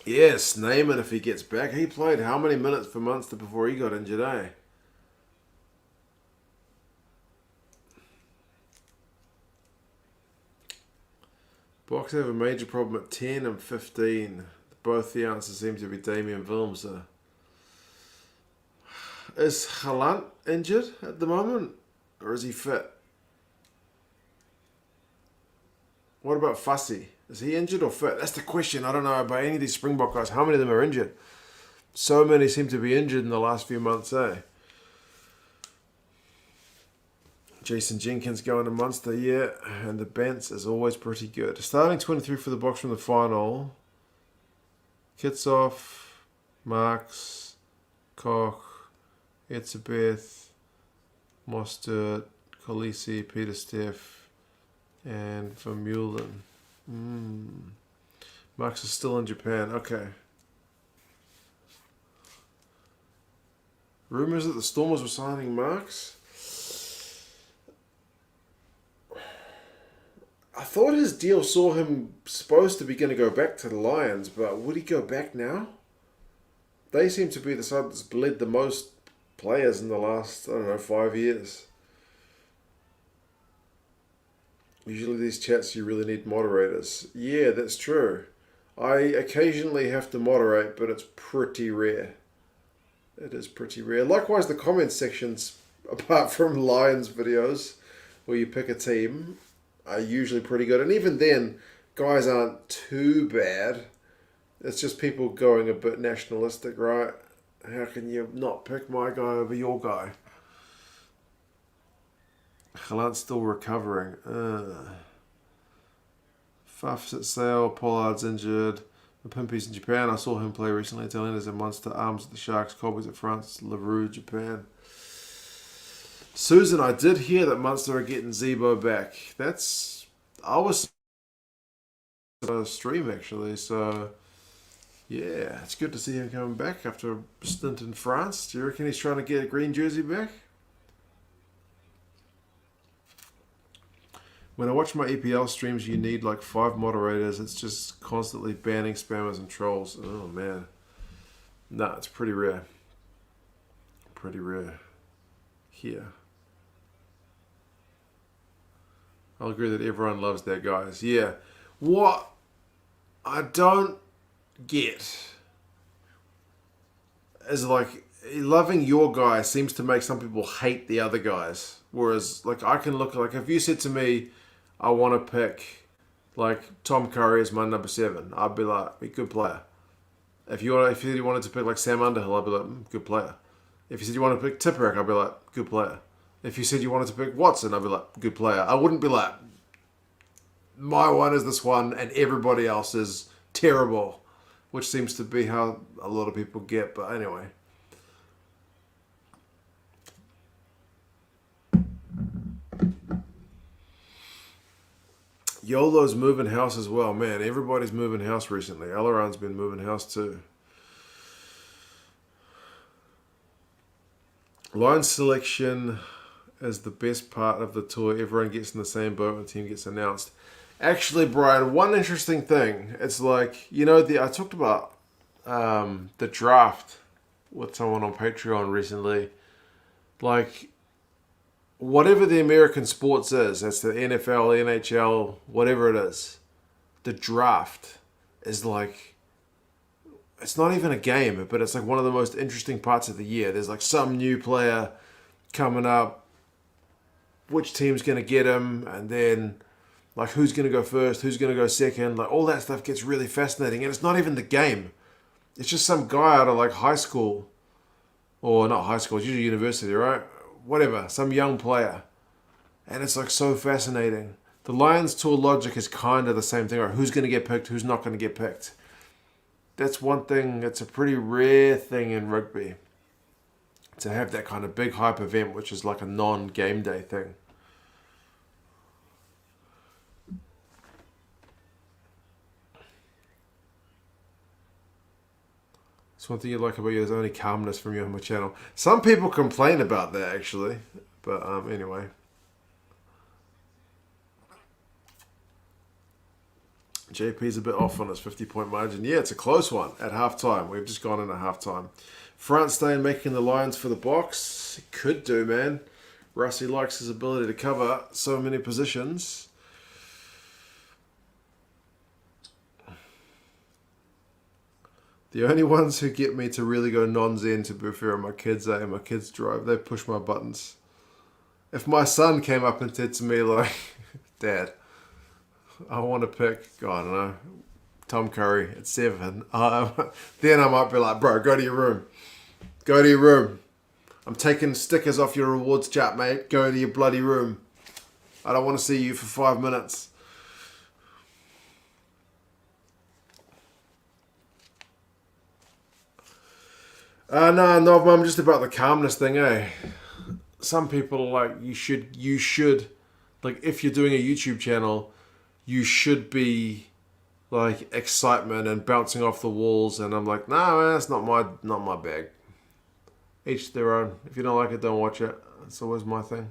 Yes, name it if he gets back. He played how many minutes for Munster before he got injured, eh? Box have a major problem at 10 and 15. Both the answers seem to be Damien Willemse. Is Halant injured at the moment? Or is he fit? What about Fussy? Is he injured or fit? That's the question. I don't know about any of these Springbok guys. How many of them are injured? So many seem to be injured in the last few months, eh? Jason Jenkins going to Munster, yeah. And the Bents is always pretty good. Starting 23 for the Box from the final. Kitsoff, Marks, Koch, Etzebeth, Mostert, Khaleesi, Peter Steph, and Vermeulen. Marks is still in Japan. Okay. Rumors that the Stormers were signing Marks? I thought his deal saw him supposed to be going to go back to the Lions, but would he go back now? They seem to be the side that's bled the most players in the last, 5 years. Usually these chats you really need moderators. Yeah, that's true. I occasionally have to moderate, but it's pretty rare. It is pretty rare. Likewise, the comments sections, apart from Lions videos, where you pick a team, are usually pretty good. And even then, guys aren't too bad. It's just people going a bit nationalistic, right? How can you not pick my guy over your guy? Galant's still recovering. Faf's at sale. Pollard's injured. Pimpy's in Japan. I saw him play recently. Italiana's in Munster. Arms at the Sharks. Colby's at France. Leroux, Japan. Susan, I did hear that Munster are getting Zebo back. I was on a stream actually, so yeah, it's good to see him coming back after a stint in France. Do you reckon he's trying to get a green jersey back? When I watch my EPL streams, you need like 5 moderators. It's just constantly banning spammers and trolls. Oh, man. Nah, it's pretty rare. Pretty rare. Here. I'll agree that everyone loves their guys. Yeah. What I don't get is like loving your guy seems to make some people hate the other guys. Whereas like I can look like if you said to me, I want to pick like Tom Curry as my number 7, I'd be like, a good player. If you wanted to pick like Sam Underhill, I'd be like, good player. If you said you wanted to pick Tipuric, I'd be like, good player. If you said you wanted to pick Watson, I'd be like, good player. I wouldn't be like, my one is this one and everybody else is terrible, which seems to be how a lot of people get. But anyway. YOLO's moving house as well. Man, everybody's moving house recently. Alaran's been moving house too. Line selection is the best part of the tour. Everyone gets in the same boat when the team gets announced. Actually, Brian, one interesting thing. It's like, I talked about the draft with someone on Patreon recently. Like, whatever the American sports is, that's the NFL, NHL, whatever it is, the draft is like, it's not even a game, but it's like one of the most interesting parts of the year. There's like some new player coming up, which team's going to get him, and then like who's going to go first, who's going to go second, like all that stuff gets really fascinating. And it's not even the game. It's just some guy out of like high school, or not high school, it's usually university, right? Whatever, some young player. And it's like so fascinating. The Lions tour logic is kind of the same thing, right? Who's going to get picked, who's not going to get picked. That's one thing, it's a pretty rare thing in rugby to have that kind of big hype event, which is like a non-game day thing. It's one thing you like about you, there's only calmness from you on my channel. Some people complain about that actually, but anyway. JP's a bit off on his 50-point margin. Yeah, it's a close one at halftime. We've just gone in at halftime. France staying making the Lions for the box. Could do, man. Rusty likes his ability to cover so many positions. The only ones who get me to really go non-zen, to be fair, are my kids. My kids drive. They push my buttons. If my son came up and said to me like, Dad, I want to pick, I don't know, Tom Curry at 7. Then I might be like, bro, go to your room. Go to your room. I'm taking stickers off your rewards chat, mate. Go to your bloody room. I don't want to see you for 5 minutes. No, Mum, just about the calmness thing, eh? some people are like, you should, like, if you're doing a YouTube channel, you should be like excitement and bouncing off the walls. And I'm like, nah, man, that's not my bag. Each their own. If you don't like it, don't watch it. That's always my thing.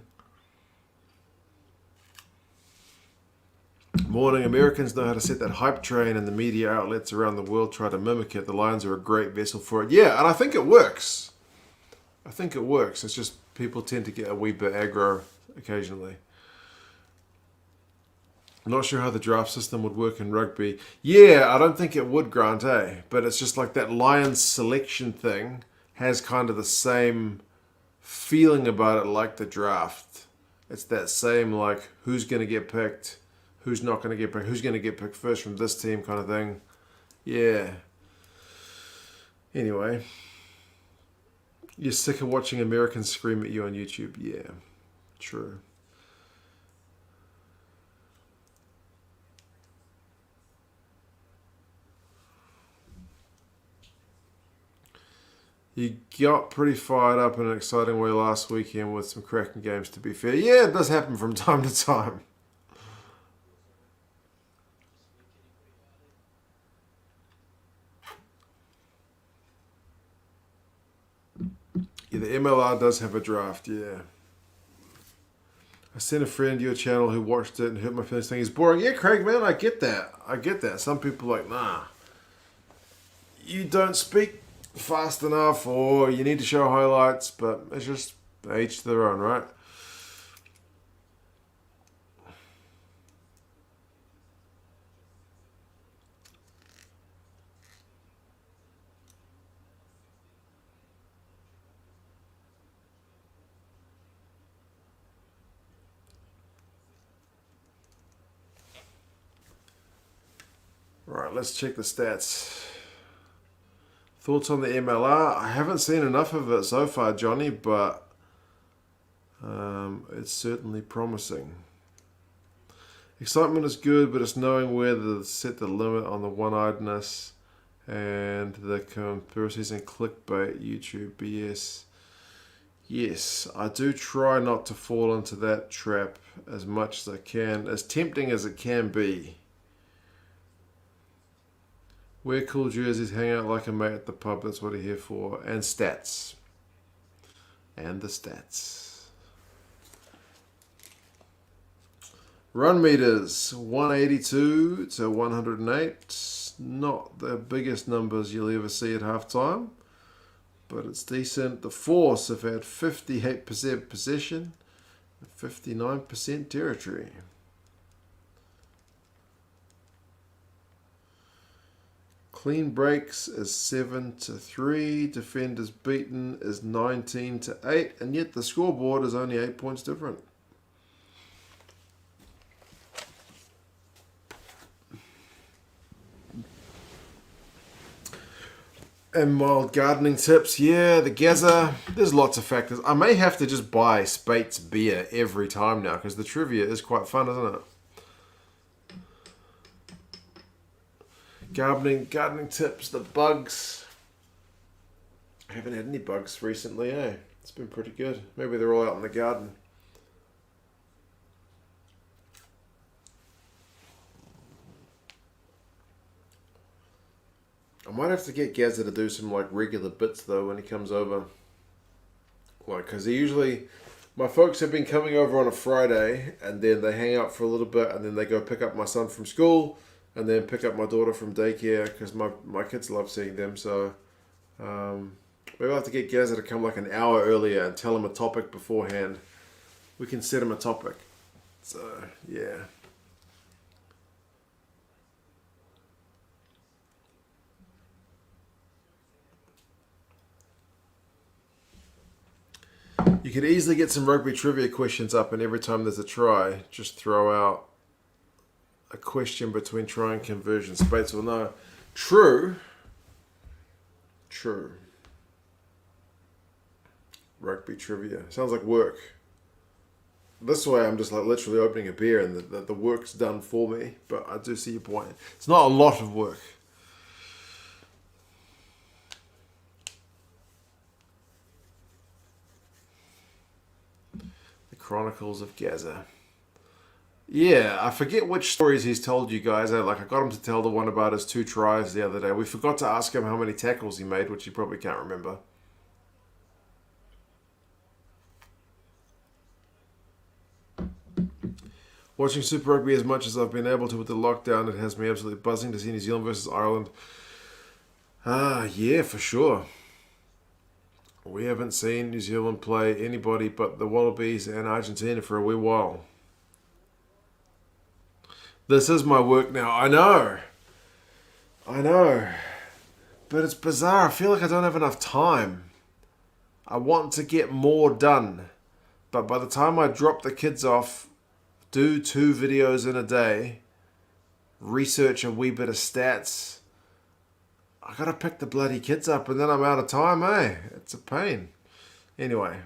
Morning. Americans know how to set that hype train, and the media outlets around the world try to mimic it. The Lions are a great vessel for it. Yeah, and I think it works. It's just people tend to get a wee bit aggro occasionally. I'm not sure how the draft system would work in rugby. Yeah, I don't think it would, Grant, eh? But it's just like that Lions selection thing has kind of the same feeling about it like the draft. It's that same, like, who's going to get picked, who's not going to get picked, who's going to get picked first from this team kind of thing. Yeah. Anyway. You're sick of watching Americans scream at you on YouTube. Yeah, true. You got pretty fired up in an exciting way last weekend with some cracking games, to be fair. Yeah, it does happen from time to time. Yeah, the MLR does have a draft, yeah. I sent a friend your channel who watched it and hurt my feelings saying it's boring. Yeah, Craig, man, I get that. Some people are like, nah, you don't speak fast enough or you need to show highlights, but it's just each to their own, right? Right, let's check the stats. Thoughts on the MLR? I haven't seen enough of it so far, Johnny, but it's certainly promising. Excitement is good, but it's knowing where to set the limit on the one-eyedness and the conspiracies and clickbait YouTube BS. Yes, I do try not to fall into that trap as much as I can, as tempting as it can be. Wear cool jerseys, hang out like a mate at the pub, that's what I'm here for. And stats. And the stats. Run meters, 182 to 108. Not the biggest numbers you'll ever see at halftime, but it's decent. The Force have had 58% possession, 59% territory. Clean breaks is 7-3. Defenders beaten is 19-8, and yet the scoreboard is only 8 points different. And mild gardening tips, yeah, the Gaza, there's lots of factors. I may have to just buy Spates beer every time now because the trivia is quite fun, isn't it? Gardening tips, the bugs. I haven't had any bugs recently, eh? It's been pretty good. Maybe they're all out in the garden. I might have to get Gazza to do some like regular bits though when he comes over. Like, because he usually, my folks have been coming over on a Friday and then they hang out for a little bit and then they go pick up my son from school and then pick up my daughter from daycare because my kids love seeing them. So maybe I'll have to get Gazza to come like an hour earlier and tell him a topic beforehand. We can set him a topic. So, yeah. You could easily get some rugby trivia questions up, and every time there's a try, just throw out a question between try and conversion. Spates will know. True. Rugby trivia. Sounds like work. This way I'm just like literally opening a beer and the work's done for me. But I do see your point. It's not a lot of work. Chronicles of Gaza. Yeah, I forget which stories he's told you guys. I got him to tell the one about his 2 tries the other day. We forgot to ask him how many tackles he made, which he probably can't remember. Watching Super Rugby as much as I've been able to with the lockdown, it has me absolutely buzzing to see New Zealand versus Ireland. Yeah, for sure. We haven't seen New Zealand play anybody but the Wallabies and Argentina for a wee while. This is my work now. I know. But it's bizarre. I feel like I don't have enough time. I want to get more done. But by the time I drop the kids off, do 2 videos in a day, research a wee bit of stats, I gotta pick the bloody kids up and then I'm out of time, eh? It's a pain. Anyway,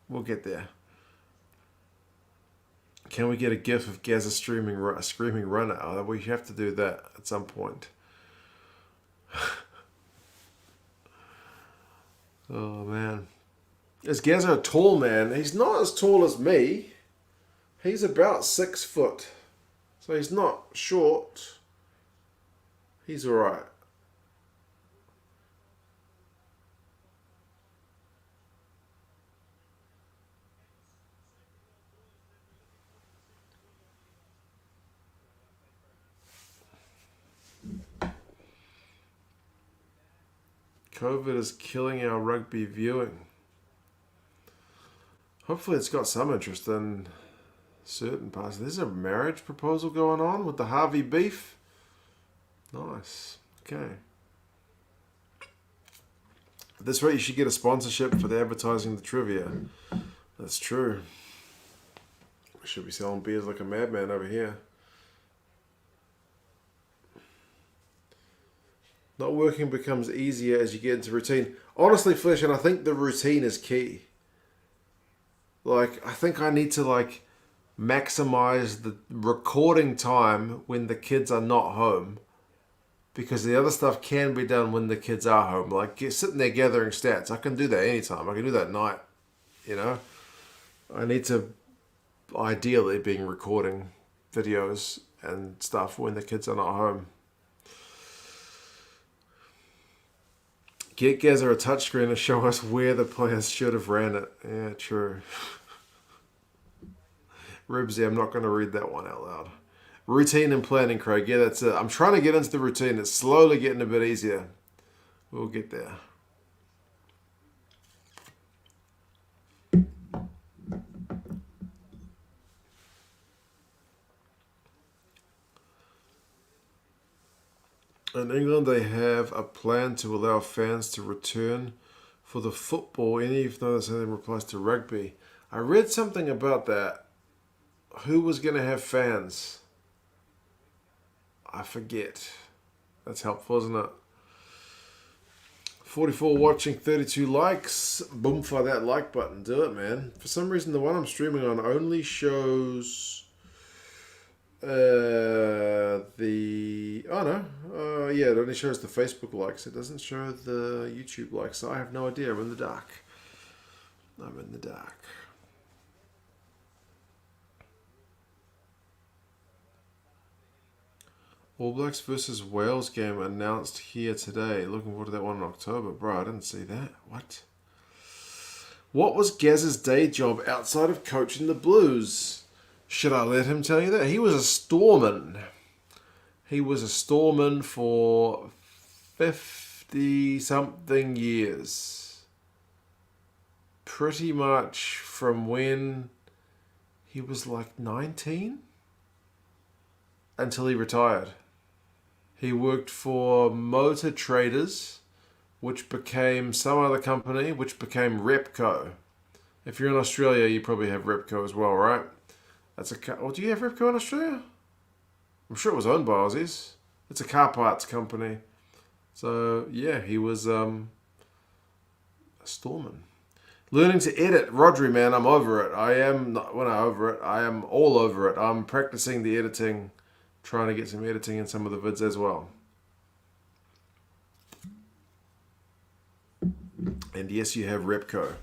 we'll get there. Can we get a gif of Gaza screaming runner? Oh, we have to do that at some point. Oh, man. Is Gaza a tall man? He's not as tall as me. He's about 6 foot. So he's not short. He's alright. COVID is killing our rugby viewing. Hopefully it's got some interest in certain parts. There's a marriage proposal going on with the Harvey beef. Nice. Okay. This way you should get a sponsorship for the advertising the trivia. That's true. We should be selling beers like a madman over here. Not working becomes easier as you get into routine. Honestly, Flesh, and I think the routine is key. I think I need to, maximize the recording time when the kids are not home. Because the other stuff can be done when the kids are home. Sitting there gathering stats. I can do that anytime. I can do that at night. I need to, ideally, being recording videos and stuff when the kids are not home. Get Gaza a touchscreen and show us where the players should have ran it. Yeah, true. Ribsy, I'm not going to read that one out loud. Routine and planning, Craig. Yeah, that's it. I'm trying to get into the routine. It's slowly getting a bit easier. We'll get there. In England, they have a plan to allow fans to return for the football, even though the same applies to rugby. I read something about that. Who was going to have fans? I forget. That's helpful, isn't it? 44 watching, 32 likes. Boom for that like button. Do it, man. For some reason, the one I'm streaming on only shows... it only shows the Facebook likes. It doesn't show the YouTube likes. So I have no idea. I'm in the dark. All Blacks versus Wales game announced here today. Looking forward to that one in October. Bro, I didn't see that. What was Gaz's day job outside of coaching the Blues? Should I let him tell you that? He was a storeman. He was a storeman for 50-something years. Pretty much from when he was 19 until he retired. He worked for Motor Traders, which became some other company, which became Repco. If you're in Australia, you probably have Repco as well, right? Do you have Repco in Australia? I'm sure it was owned by Aussies. It's a car parts company. So, yeah, he was a storeman. Learning to edit. Rodri, man, I'm over it. I am all over it. I'm practicing the editing, trying to get some editing in some of the vids as well. And yes, you have Repco.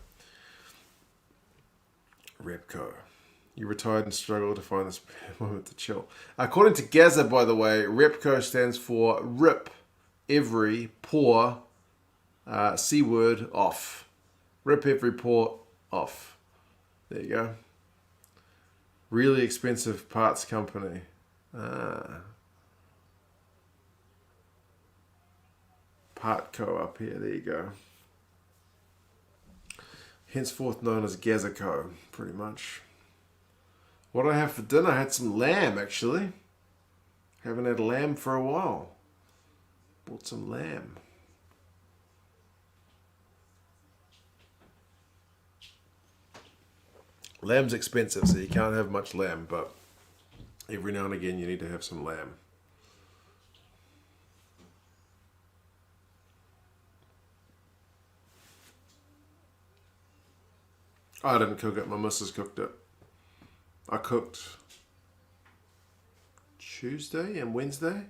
You retired and struggled to find this moment to chill. According to Gaza, by the way, REPCO stands for rip, every, pour, C word, off. Rip every pour, off. There you go. Really expensive parts company. Partco up here, there you go. Henceforth known as Gazaco, pretty much. What did I have for dinner? I had some lamb, actually. Haven't had lamb for a while. Bought some lamb. Lamb's expensive, so you can't have much lamb, but every now and again you need to have some lamb. I didn't cook it, my missus cooked it. I cooked Tuesday and Wednesday.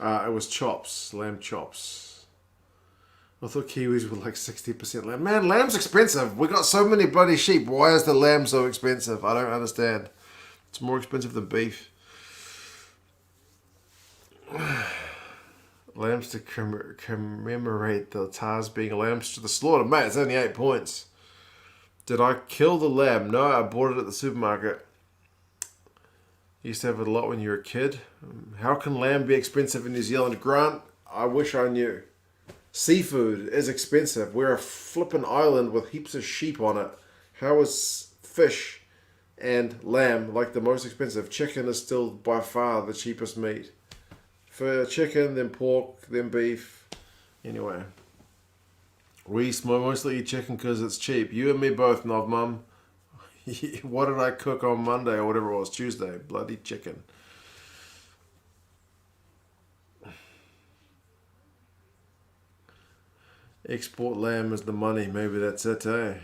It was chops, lamb chops. I thought Kiwis were like 60% lamb. Man, lamb's expensive. We got so many bloody sheep. Why is the lamb so expensive? I don't understand. It's more expensive than beef. Lambs to commemorate the Tahs being lambs to the slaughter. Mate, it's only 8 points. Did I kill the lamb? No, I bought it at the supermarket. Used to have it a lot when you were a kid. How can lamb be expensive in New Zealand? Grant, I wish I knew. Seafood is expensive. We're a flippin' island with heaps of sheep on it. How is fish and lamb like the most expensive? Chicken is still by far the cheapest meat. For chicken, then pork, then beef. Anyway. We mostly eat chicken because it's cheap. You and me both, Nov Mum. What did I cook on Monday or whatever it was? Tuesday. Bloody chicken. Export lamb is the money. Maybe that's it, eh?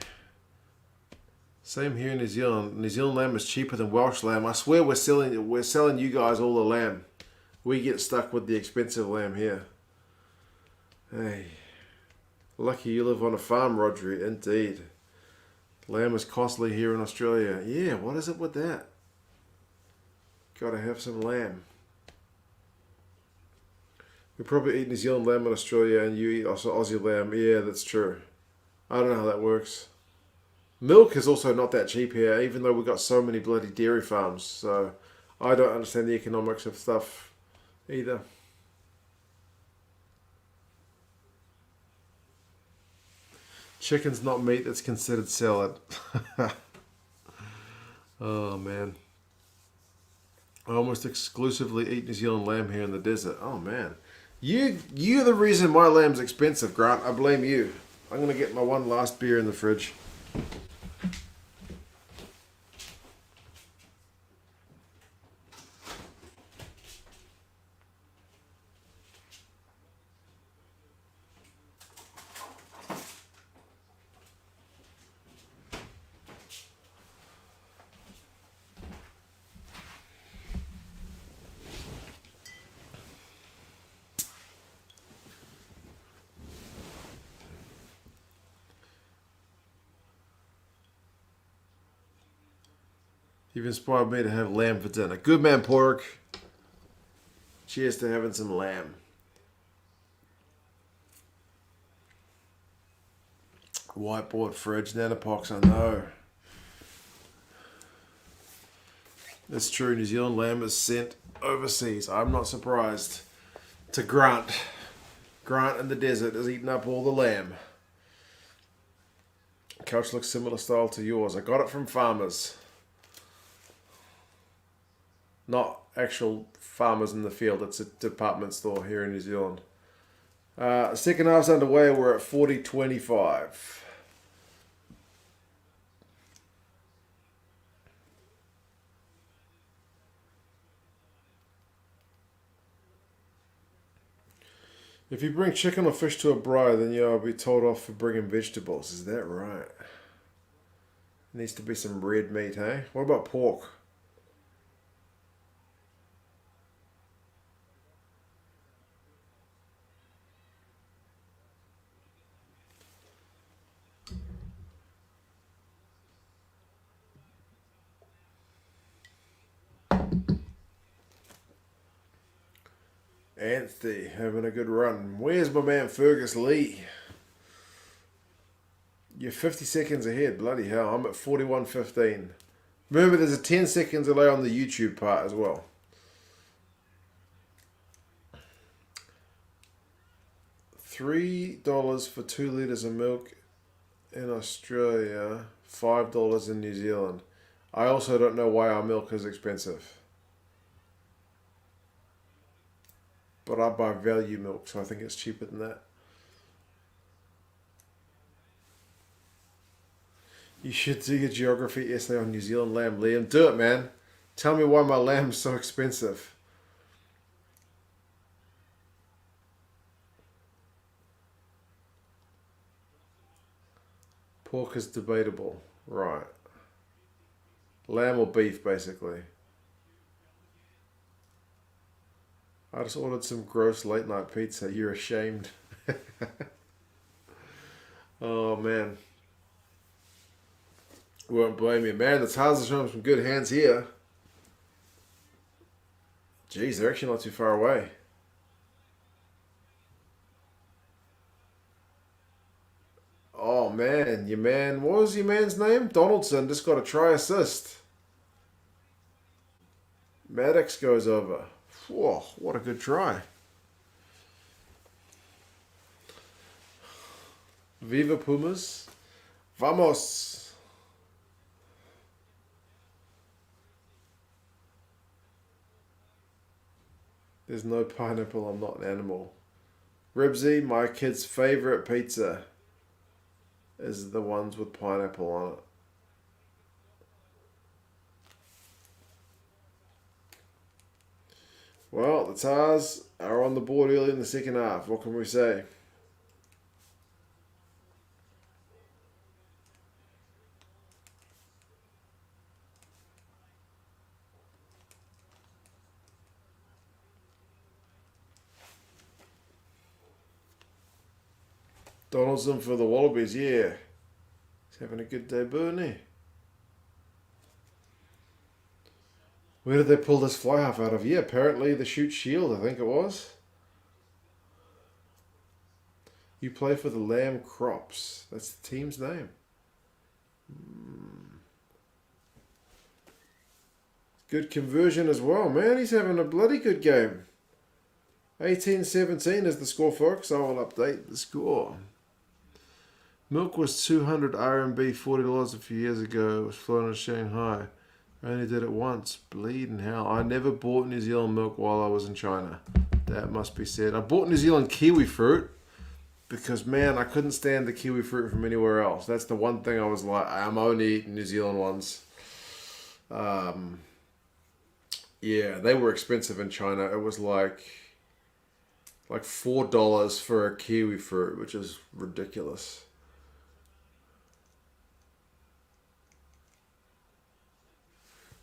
Same here in New Zealand. New Zealand lamb is cheaper than Welsh lamb. I swear we're selling you guys all the lamb. We get stuck with the expensive lamb here. Hey. Lucky you live on a farm, Rodri. Indeed. Lamb is costly here in Australia. Yeah, what is it with that? Gotta have some lamb. We probably eat New Zealand lamb in Australia and you eat Aussie lamb. Yeah, that's true. I don't know how that works. Milk is also not that cheap here, even though we've got so many bloody dairy farms. So I don't understand the economics of stuff either. Chicken's not meat that's considered salad. Oh man. I almost exclusively eat New Zealand lamb here in the desert. Oh man. You're the reason my lamb's expensive, Grant. I blame you. I'm gonna get my one last beer in the fridge. You've inspired me to have lamb for dinner. Good man, pork. Cheers to having some lamb. Whiteboard fridge, nanopox, I know. It's true, New Zealand lamb is sent overseas. I'm not surprised. To Grant. Grant in the desert is eating up all the lamb. Couch looks similar style to yours. I got it from farmers. Not actual farmers in the field. It's a department store here in New Zealand. Second half's underway. We're at 40-25. If you bring chicken or fish to a braai, then you'll be told off for bringing vegetables. Is that right? Needs to be some red meat, hey? What about pork? Anthony having a good run. Where's my man Fergus Lee? You're 50 seconds ahead. Bloody hell. I'm at 41.15. Remember, there's a 10 seconds delay on the YouTube part as well. $3 for 2 litres of milk in Australia. $5 in New Zealand. I also don't know why our milk is expensive. But I buy value milk, so I think it's cheaper than that. You should do your geography essay on New Zealand lamb, Liam. Do it, man. Tell me why my lamb's so expensive. Pork is debatable. Right. Lamb or beef, basically. I just ordered some gross late night pizza. You're ashamed. Oh, man. Won't blame you. Man, the Tahs are showing some good hands here. Jeez, they're actually not too far away. Oh, man. Your man, what was your man's name? Donaldson just got a try assist. Maddox goes over. Whoa, what a good try. Viva Pumas. Vamos. There's no pineapple, I'm not an animal. Ribsy, my kid's favourite pizza is the ones with pineapple on it. Well, the Tahs are on the board early in the second half. What can we say? Donaldson for the Wallabies, yeah. He's having a good debut, isn't he? Where did they pull this fly half out of? Yeah, apparently the Shoot Shield, I think it was. You play for the Lamb Crops. That's the team's name. Good conversion as well, man. He's having a bloody good game. 18-17 is the score, folks. I will update the score. Milk was 200 RMB, $40 a few years ago. It was flown in Shanghai. I only did it once. Bleeding hell. I never bought New Zealand milk while I was in China. That must be said. I bought New Zealand kiwi fruit because, man, I couldn't stand the kiwi fruit from anywhere else. That's the one thing I was like, I'm only eating New Zealand ones. Yeah, they were expensive in China. It was like $4 for a kiwi fruit, which is ridiculous.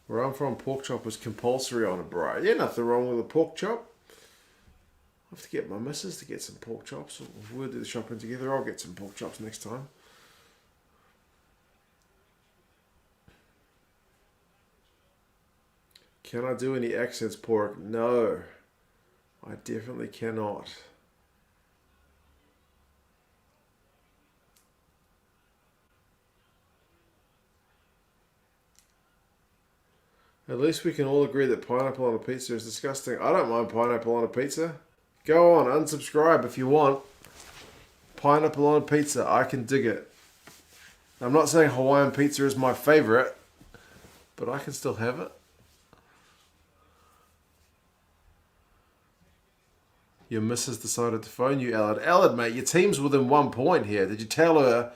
Where I'm from, pork chop was compulsory on a braai. Yeah, nothing wrong with a pork chop. I have to get my missus to get some pork chops. We'll do the shopping together. I'll get some pork chops next time. Can I do any accents pork? No, I definitely cannot. At least we can all agree that pineapple on a pizza is disgusting. I don't mind pineapple on a pizza. Go on, unsubscribe if you want. Pineapple on a pizza, I can dig it. I'm not saying Hawaiian pizza is my favourite, but I can still have it. Your missus decided to phone you, Alad. Alad, mate, your team's within 1 point here. Did you tell her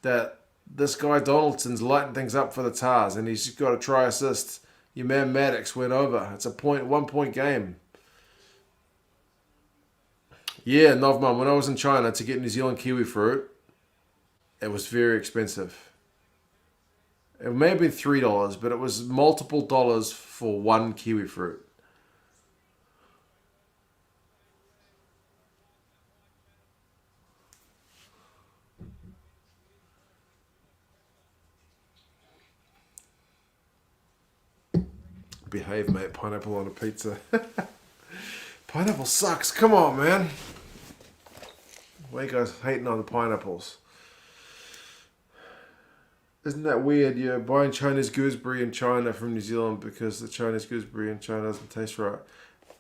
that this guy Donaldson's lighting things up for the Tahs and he's got a try assist? Your man Maddox went over. It's a 1 point game. Yeah, Novman, when I was in China to get New Zealand kiwi fruit, it was very expensive. It may have been $3, but it was multiple dollars for one kiwi fruit. Behave, mate. Pineapple on a pizza. Pineapple sucks. Come on, man. Why are you guys hating on the pineapples? Isn't that weird? You're buying Chinese gooseberry in China from New Zealand because the Chinese gooseberry in China doesn't taste right.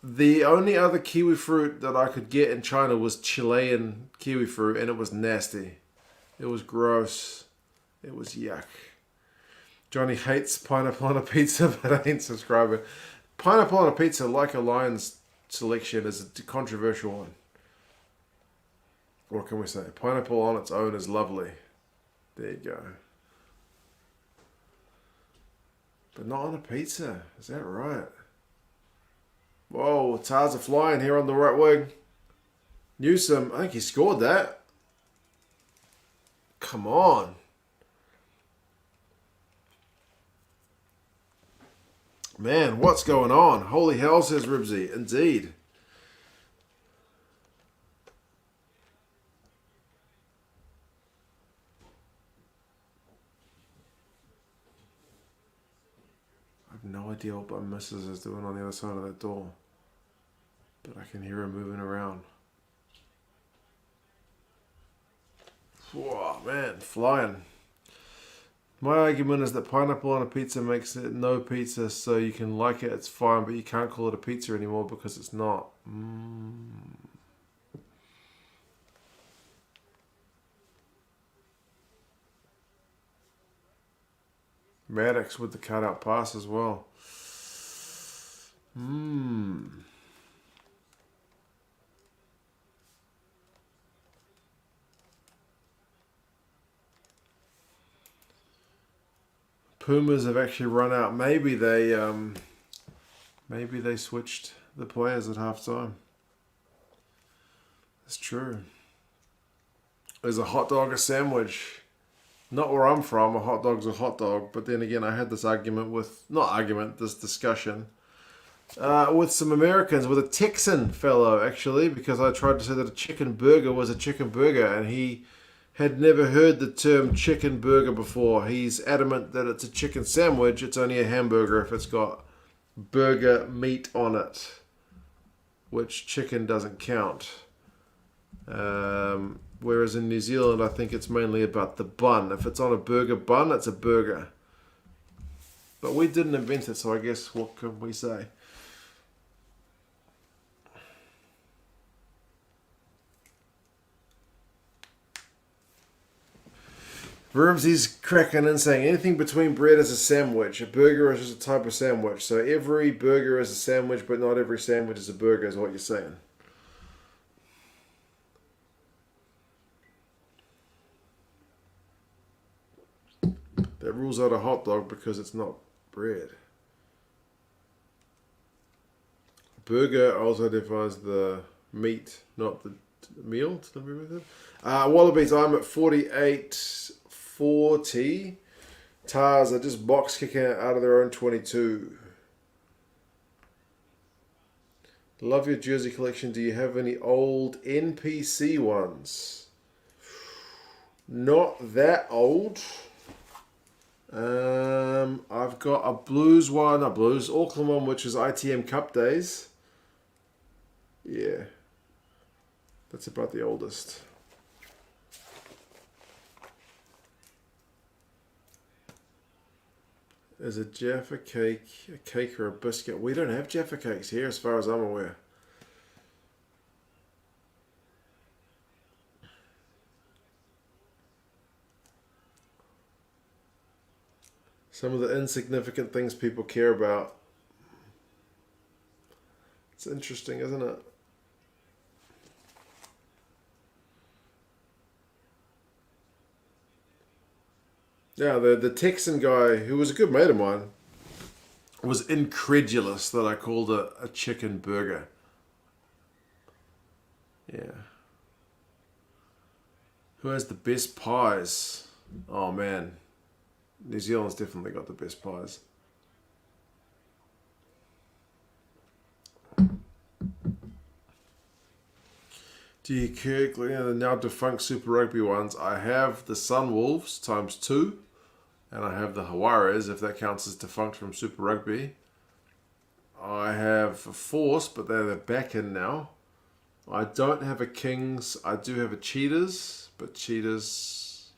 The only other kiwi fruit that I could get in China was Chilean kiwi fruit, and it was nasty. It was gross. It was yuck. Johnny hates pineapple on a pizza, but I ain't subscribing. Pineapple on a pizza, like a Lion's selection, is a controversial one. What can we say? Pineapple on its own is lovely. There you go. But not on a pizza. Is that right? Whoa, Tahs are flying here on the right wing. Newsom, I think he scored that. Come on. Man, what's going on? Holy hell, says Ribsy. Indeed. I have no idea what my missus is doing on the other side of that door. But I can hear her moving around. Whoa, man, flying. My argument is that pineapple on a pizza makes it no pizza, so you can like it, it's fine, but you can't call it a pizza anymore because it's not. Maddox with the cutout pass as well. Pumas have actually run out. Maybe they switched the players at halftime. That's true. Is a hot dog a sandwich? Not where I'm from. A hot dog's a hot dog. But then again, I had this this discussion with some Americans, with a Texan fellow actually, because I tried to say that a chicken burger was a chicken burger, and he had never heard the term chicken burger before. He's adamant that it's a chicken sandwich. It's only a hamburger if it's got burger meat on it, which chicken doesn't count. Whereas in New Zealand, I think it's mainly about the bun. If it's on a burger bun, it's a burger. But we didn't invent it, so I guess what can we say? Wormsy's cracking and saying anything between bread is a sandwich. A burger is just a type of sandwich. So every burger is a sandwich, but not every sandwich is a burger, is what you're saying. That rules out a hot dog because it's not bread. Burger also defines the meat, not the meal. Wallabies, I'm at 48-40. Tahs are just box kicking it out of their own 22. Love your jersey collection. Do you have any old NPC ones? Not that old. I've got a Blues one, Auckland one, which is ITM Cup days. Yeah. That's about the oldest. Is a Jaffa cake a cake or a biscuit? We don't have Jaffa cakes here as far as I'm aware. Some of the insignificant things people care about. It's interesting, isn't it? Yeah, the Texan guy, who was a good mate of mine, was incredulous that I called it a chicken burger. Yeah. Who has the best pies? Oh, man. New Zealand's definitely got the best pies. Do you care, the now defunct Super Rugby ones? I have the Sunwolves ×2, and I have the Hawaras, if that counts as defunct from Super Rugby. I have a Force, but they're back in now. I don't have a Kings. I do have a Cheetahs, but Cheetahs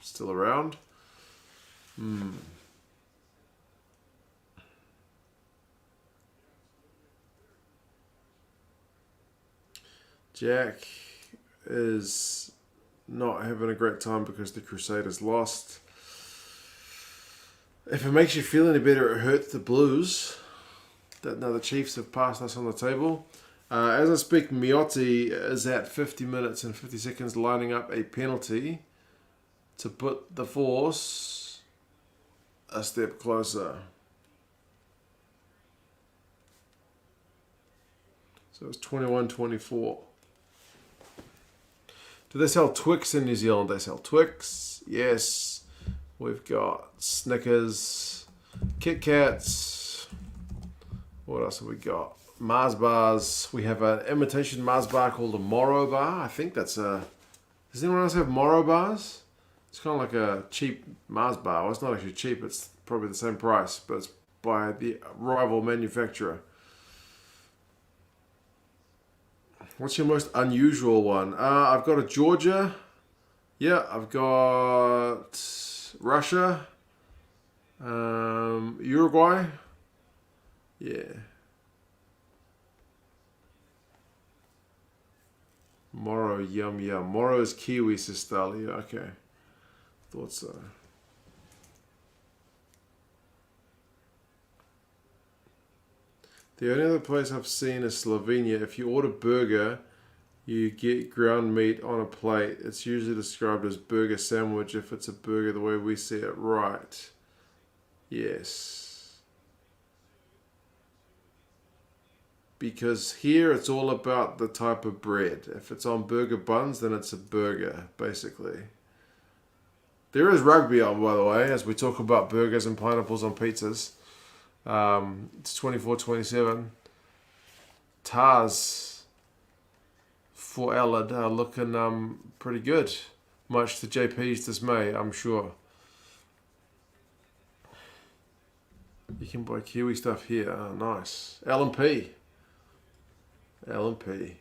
still around. Jack is not having a great time because the Crusaders lost. If it makes you feel any better, it hurts the Blues. That now the Chiefs have passed us on the table. As I speak, Miotti is at 50 minutes and 50 seconds lining up a penalty to put the Force a step closer. So it's 21-24. Do they sell Twix in New Zealand? They sell Twix. Yes. We've got Snickers, Kit Kats. What else have we got? Mars bars. We have an imitation Mars bar called a Moro bar. I think that's a... Does anyone else have Moro bars? It's kind of like a cheap Mars bar. Well, it's not actually cheap. It's probably the same price, but it's by the rival manufacturer. What's your most unusual one? I've got a Georgia. Yeah, I've got Russia. Uruguay. Yeah. Moro, yum yum. Moro is Kiwi, says Stalia. Okay. Thought so. The only other place I've seen is Slovenia. If you order burger, you get ground meat on a plate. It's usually described as burger sandwich if it's a burger the way we see it, right? Yes. Because here it's all about the type of bread. If it's on burger buns, then it's a burger, basically. There is rugby on, by the way, as we talk about burgers and pineapples on pizzas. It's 24-27. Tahs for Allard are looking pretty good. Much to JP's dismay, I'm sure. You can buy Kiwi stuff here. Oh, nice. L&P. L&P.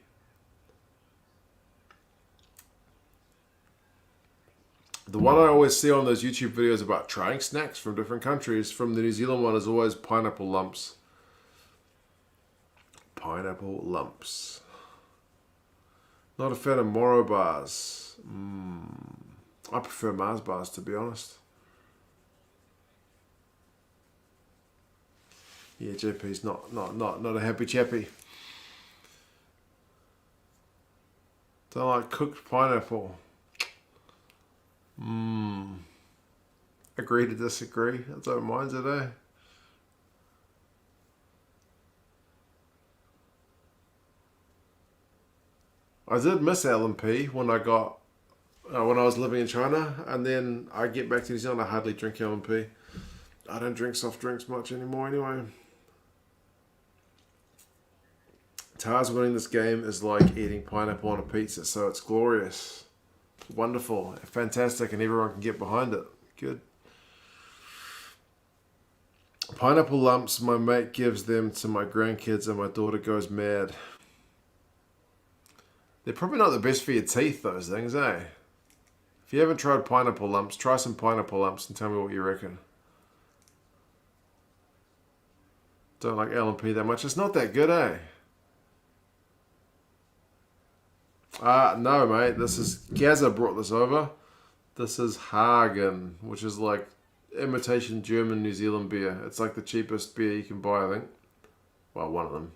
The one I always see on those YouTube videos about trying snacks from different countries, from the New Zealand one, is always pineapple lumps. Pineapple lumps. Not a fan of Moro bars. I prefer Mars bars, to be honest. Yeah, JP's not a happy chappy. Don't like cooked pineapple. Agree to disagree. I don't mind today. I did miss L&P when I got when I was living in China, and then I get back to New Zealand. I hardly drink L&P. I don't drink soft drinks much anymore anyway. Tahs winning this game is like eating pineapple on a pizza, so it's glorious. Wonderful, fantastic, and everyone can get behind it. Good. Pineapple lumps, my mate gives them to my grandkids and my daughter goes mad. They're probably not the best for your teeth, those things, eh? If you haven't tried pineapple lumps, try some pineapple lumps and tell me what you reckon. Don't like L&P that much. It's not that good, eh? No, mate. This is... Gaza brought this over. This is Hagen, which is like imitation German New Zealand beer. It's like the cheapest beer you can buy, I think. Well, one of them.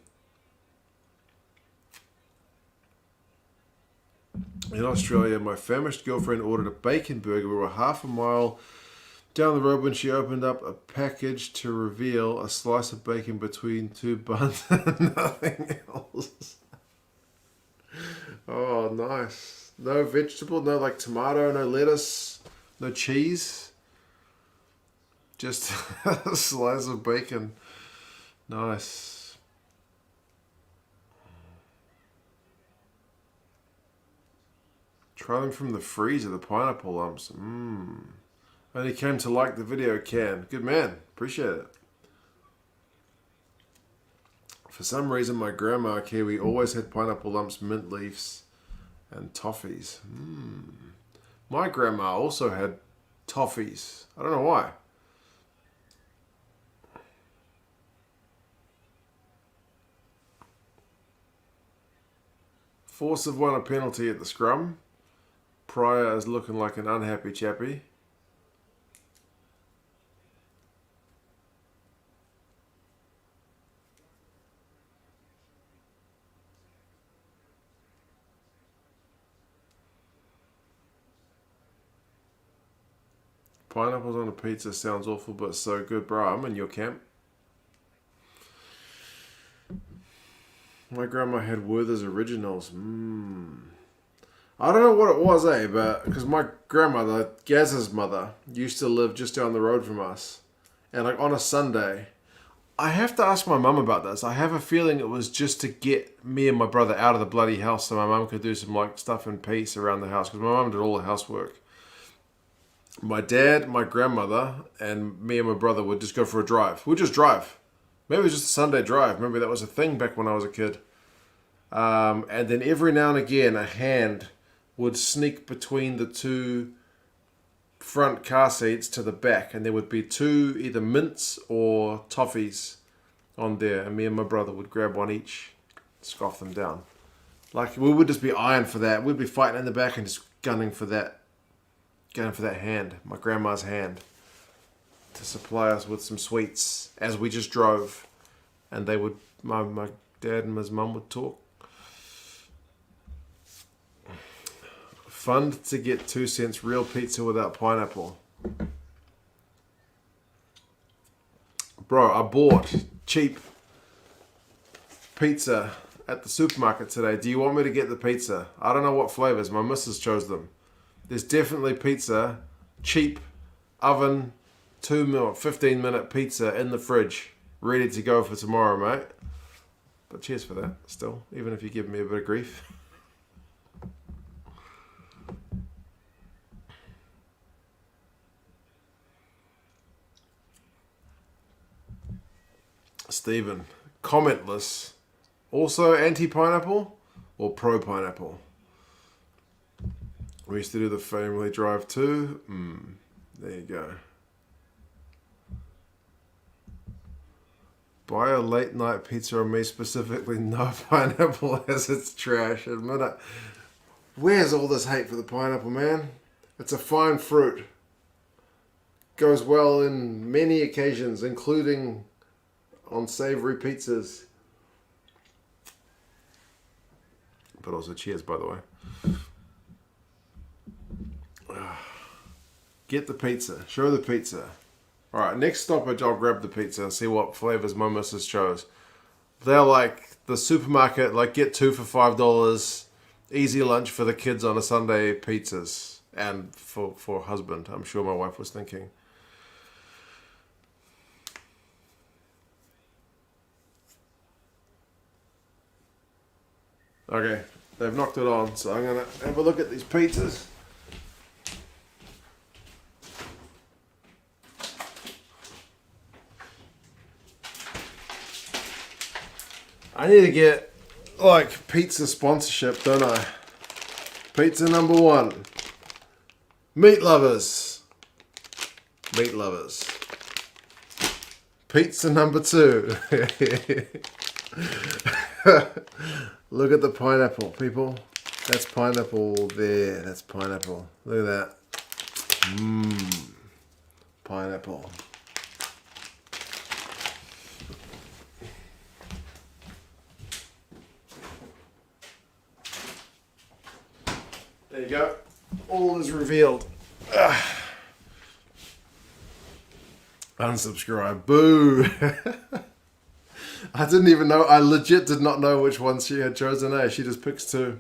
In Australia, my famished girlfriend ordered a bacon burger. We were half a mile down the road when she opened up a package to reveal a slice of bacon between two buns and nothing else. Oh, nice. No vegetable, no like tomato, no lettuce, no cheese. Just a slice of bacon. Nice. Try them from the freezer, the pineapple lumps. Only came to like the video can. Good man. Appreciate it. For some reason, my grandma, Kiwi, always had pineapple lumps, mint leaves, and toffees. My grandma also had toffees. I don't know why. Force have won a penalty at the scrum. Pryor is looking like an unhappy chappy. Pineapples on a pizza sounds awful, but so good, bro. I'm in your camp. My grandma had Werther's Originals. I don't know what it was, but because my grandmother, Gaz's mother, used to live just down the road from us. And like on a Sunday, I have to ask my mum about this. I have a feeling it was just to get me and my brother out of the bloody house so my mum could do some like stuff in peace around the house, because my mum did all the housework. My dad, my grandmother, and me and my brother would just go for a drive. We'd just drive. Maybe it was just a Sunday drive. Maybe that was a thing back when I was a kid. And then every now and again, a hand would sneak between the two front car seats to the back, and there would be two either mints or toffees on there, and me and my brother would grab one each, scoff them down. Like, we would just be eyeing for that. We'd be fighting in the back and just gunning for that hand, my grandma's hand, to supply us with some sweets as we just drove. And they would, my dad and his mum would talk. Fun to get 2 cents real pizza without pineapple. Bro, I bought cheap pizza at the supermarket today. Do you want me to get the pizza? I don't know what flavors. My missus chose them. There's definitely pizza, cheap, oven, 15-minute pizza in the fridge, ready to go for tomorrow, mate. But cheers for that, still, even if you give me a bit of grief. Stephen, commentless, also anti-pineapple or pro-pineapple? We used to do the family drive too. There you go. Buy a late night pizza on me specifically. No pineapple as it's trash. Admit it. Where's all this hate for the pineapple, man? It's a fine fruit. Goes well in many occasions, including on savory pizzas. But also cheers, by the way. Get the pizza. Show the pizza. Alright, next stoppage, I'll grab the pizza and see what flavors my missus chose. They're like the supermarket, like get 2 for $5. Easy lunch for the kids on a Sunday pizzas. And for husband, I'm sure my wife was thinking. Okay, they've knocked it on, so I'm going to have a look at these pizzas. I need to get, like, pizza sponsorship, don't I? Pizza number 1. Meat lovers. Meat lovers. Pizza number 2. Look at the pineapple, people. That's pineapple there. That's pineapple. Look at that. Pineapple. There you go. All is revealed. Unsubscribe. Boo. I didn't even know. I legit did not know which one she had chosen. She just picks 2.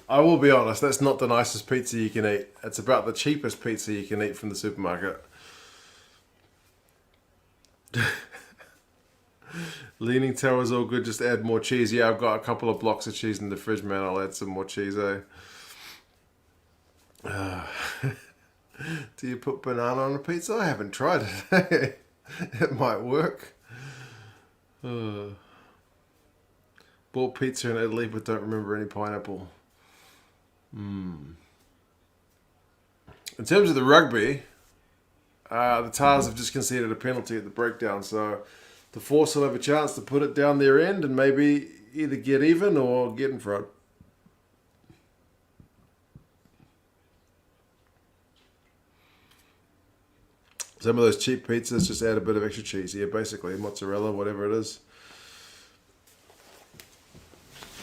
I will be honest, that's not the nicest pizza you can eat. It's about the cheapest pizza you can eat from the supermarket. Leaning Tower is all good, just add more cheese. Yeah, I've got a couple of blocks of cheese in the fridge, man. I'll add some more cheese, Uh, do you put banana on a pizza? I haven't tried it. It might work. Bought pizza in Italy, but don't remember any pineapple. In terms of the rugby, the Tahs have just conceded a penalty at the breakdown, so the Force will have a chance to put it down their end and maybe either get even or get in front. Some of those cheap pizzas just add a bit of extra cheese. Yeah, basically mozzarella, whatever it is.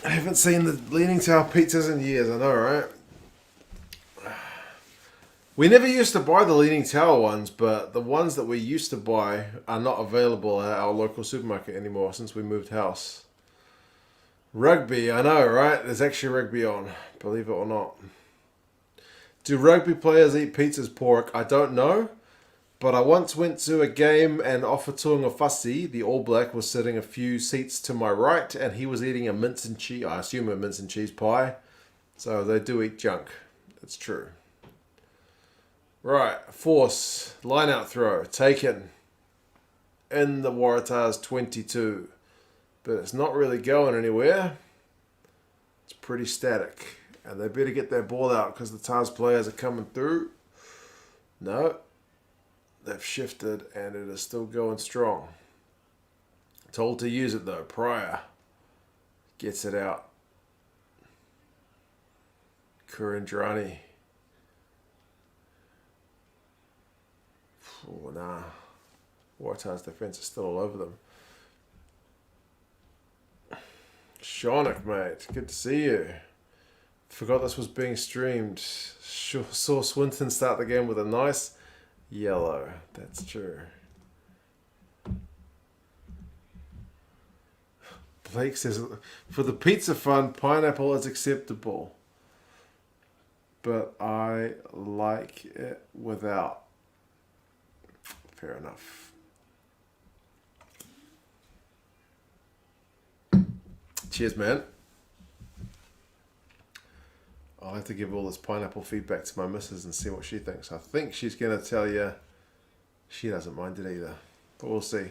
I haven't seen the Leaning Tower pizzas in years, I know, right? We never used to buy the Leaning Tower ones, but the ones that we used to buy are not available at our local supermarket anymore since we moved house. Rugby, I know, right? There's actually rugby on, believe it or not. Do rugby players eat pizza's pork? I don't know. But I once went to a game and Ofa Tu'ungafasi, the All Black, was sitting a few seats to my right and he was eating a mince and cheese, I assume a mince and cheese pie. So they do eat junk. It's true. Right, Force, line out throw, taken in the Waratahs 22. But it's not really going anywhere. It's pretty static. And they better get their ball out because the Tahs players are coming through. No. They've shifted and it is still going strong. Told to use it though. Pryor gets it out. Kurandrani. Oh, nah. Waratahs defense is still all over them. Shaunak, mate. Good to see you. Forgot this was being streamed. Saw Swinton start the game with a nice yellow. That's true. Blake says, for the pizza fun, pineapple is acceptable. But I like it without. Fair enough. Cheers, man. I'll have to give all this pineapple feedback to my missus and see what she thinks. I think she's going to tell you she doesn't mind it either. But we'll see.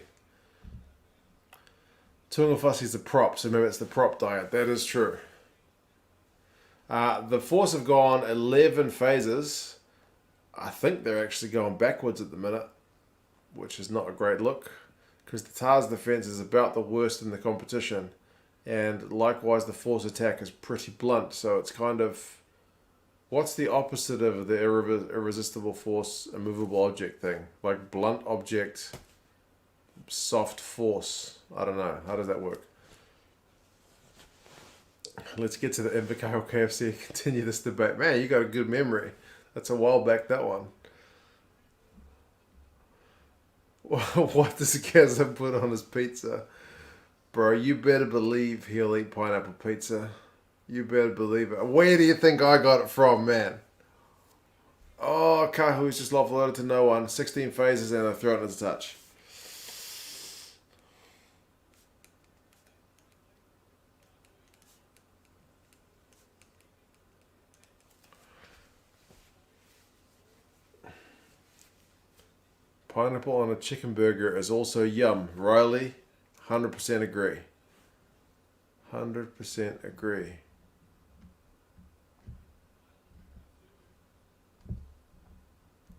Tu'ungafasi's the prop, so maybe it's the prop diet. That is true. The Force have gone 11 phases. I think they're actually going backwards at the minute, which is not a great look, because the Tahs defense is about the worst in the competition. And likewise, the Force attack is pretty blunt, so it's kind of... What's the opposite of the irresistible force, immovable object thing? Like blunt object, soft force. I don't know. How does that work? Let's get to the Invercargill KFC and continue this debate. Man, you got a good memory. That's a while back, that one. What does Gazza put on his pizza? Bro, you better believe he'll eat pineapple pizza. You better believe it. Where do you think I got it from, man? Oh, Kahu's just offloaded to no one. 16 phases and I throw it in his touch. Pineapple on a chicken burger is also yum. Riley, 100% agree. 100% agree.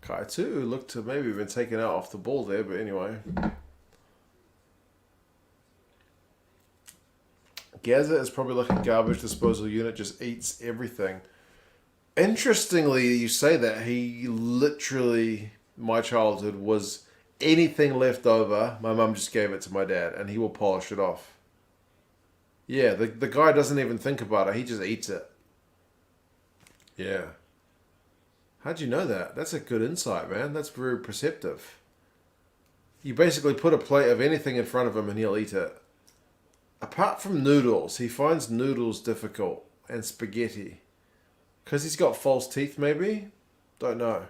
Kaitu looked to maybe have been taken out off the ball there, but anyway. Gaza is probably like a garbage disposal unit, just eats everything. Interestingly, you say that. He literally, my childhood was anything left over, my mum just gave it to my dad, and he will polish it off. Yeah, the guy doesn't even think about it. He just eats it. Yeah. How'd you know that? That's a good insight, man. That's very perceptive. You basically put a plate of anything in front of him and he'll eat it. Apart from noodles, he finds noodles difficult. And spaghetti. Because he's got false teeth, maybe? Don't know.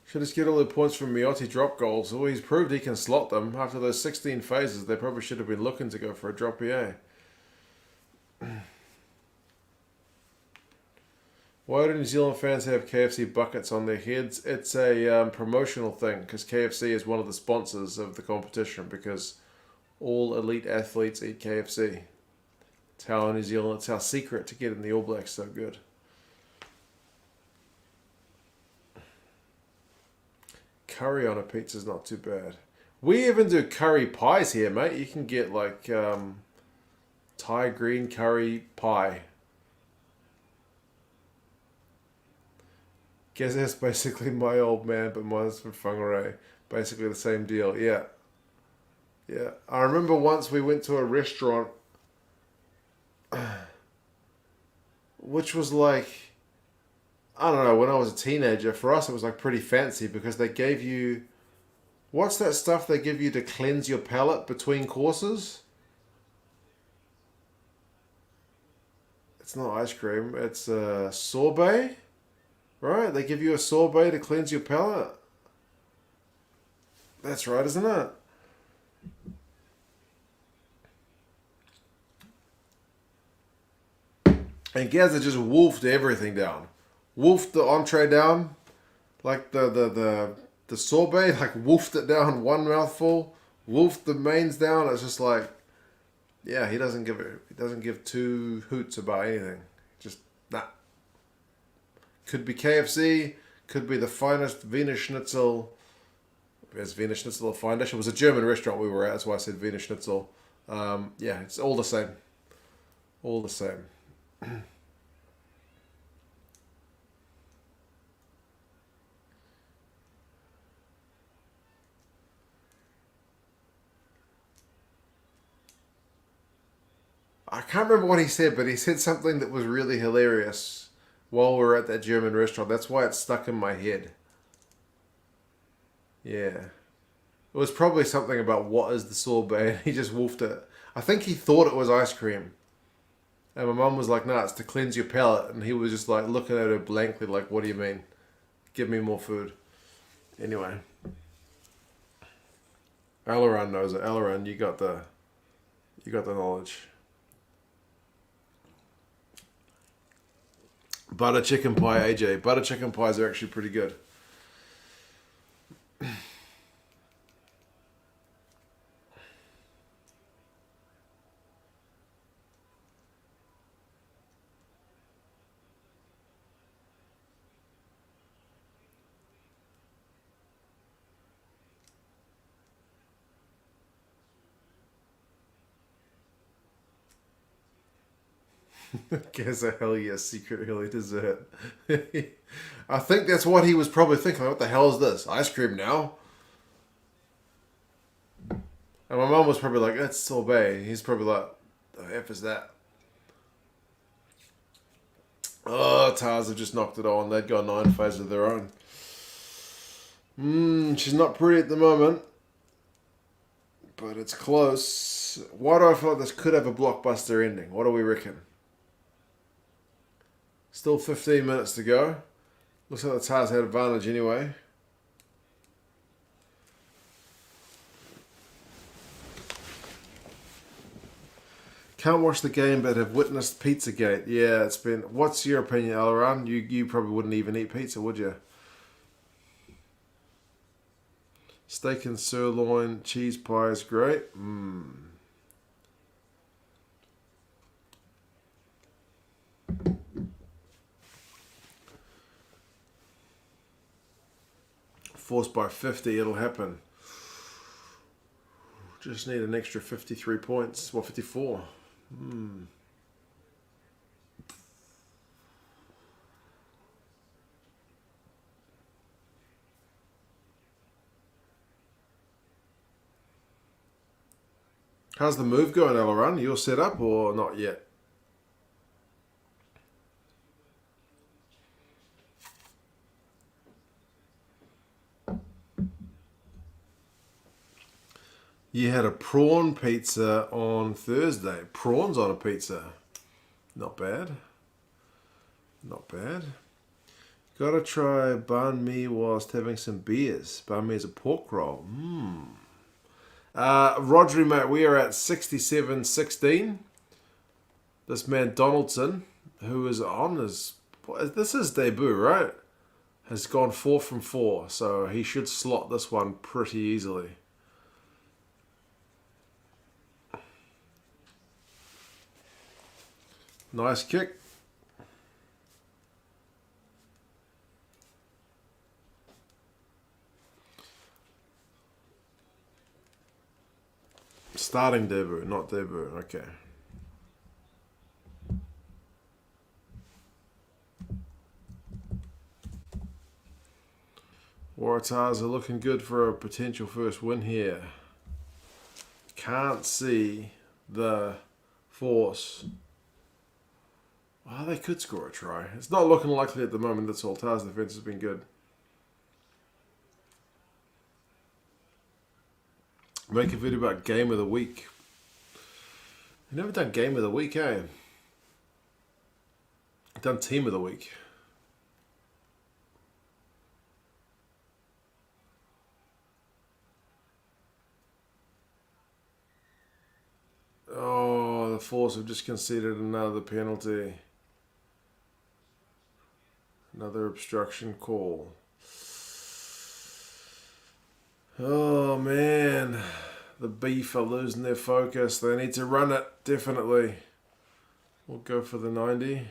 Should just get all the points from Miotti drop goals. Well, he's proved he can slot them. After those 16 phases, they probably should have been looking to go for a drop EA. Why do New Zealand fans have KFC buckets on their heads? It's a promotional thing because KFC is one of the sponsors of the competition because all elite athletes eat KFC. It's how in New Zealand, it's our secret to getting the All Blacks so good. Curry on a pizza is not too bad. We even do curry pies here, mate. You can get like Thai green curry pie. Guess that's basically my old man, but mine's from Whangarei. Basically the same deal, yeah. Yeah. I remember once we went to a restaurant which was like, I don't know, when I was a teenager, for us it was like pretty fancy because they gave you, what's that stuff they give you to cleanse your palate between courses? It's not ice cream, it's a sorbet. Right? They give you a sorbet to cleanse your palate. That's right, isn't it? And Gaza just wolfed everything down. Wolfed the entree down. Like the sorbet, like wolfed it down one mouthful. Wolfed the mains down. It's just like, yeah, he doesn't give two hoots about anything. Just, nah. Could be KFC, could be the finest Wiener Schnitzel. Is Wiener Schnitzel a fine dish? It was a German restaurant we were at, that's why I said Wiener Schnitzel. Yeah, it's all the same. All the same. I can't remember what he said, but he said something that was really hilarious while we were at that German restaurant. That's why it's stuck in my head. Yeah. It was probably something about what is the sorbet, and he just wolfed it. I think he thought it was ice cream. And my mum was like, nah, it's to cleanse your palate. And he was just like looking at her blankly like, what do you mean? Give me more food. Anyway. Alaran knows it. Alaran, you got the knowledge. Butter chicken pie, AJ. Butter chicken pies are actually pretty good. Guess a hell yes, secret hilly dessert. I think that's what he was probably thinking. Like, what the hell is this? Ice cream now? And my mum was probably like, that's sorbet. He's probably like, the F is that? Oh, Tahs have just knocked it on. They'd got 9 phases of their own. She's not pretty at the moment. But it's close. Why do I feel like this could have a blockbuster ending? What do we reckon? Still 15 minutes to go. Looks like the Tahs had advantage anyway. Can't watch the game but have witnessed Pizzagate. Yeah, it's been... What's your opinion, Alaran? You probably wouldn't even eat pizza, would you? Steak and sirloin, cheese pie is great. 50, it'll happen. Just need an extra 53 points. Well, 54. How's the move going, Alaran? You're set up or not yet? You had a prawn pizza on Thursday. Prawns on a pizza. Not bad. Not bad. Gotta try banh mi whilst having some beers. Banh mi is a pork roll. Rodri, mate, we are at 67-16. This man Donaldson, who is on his... This is debut, right? Has gone 4 from 4, so he should slot this one pretty easily. Nice kick. Starting debut, not debut. Okay. Waratahs are looking good for a potential first win here. Can't see the force. Oh, they could score a try. It's not looking likely at the moment. That's all. Tahs' defense has been good. Make a video about game of the week. I've never done game of the week, eh? I've done team of the week. Oh, the Force have just conceded another penalty. Another obstruction call. Oh, man. The Beef are losing their focus. They need to run it, definitely. We'll go for the 90.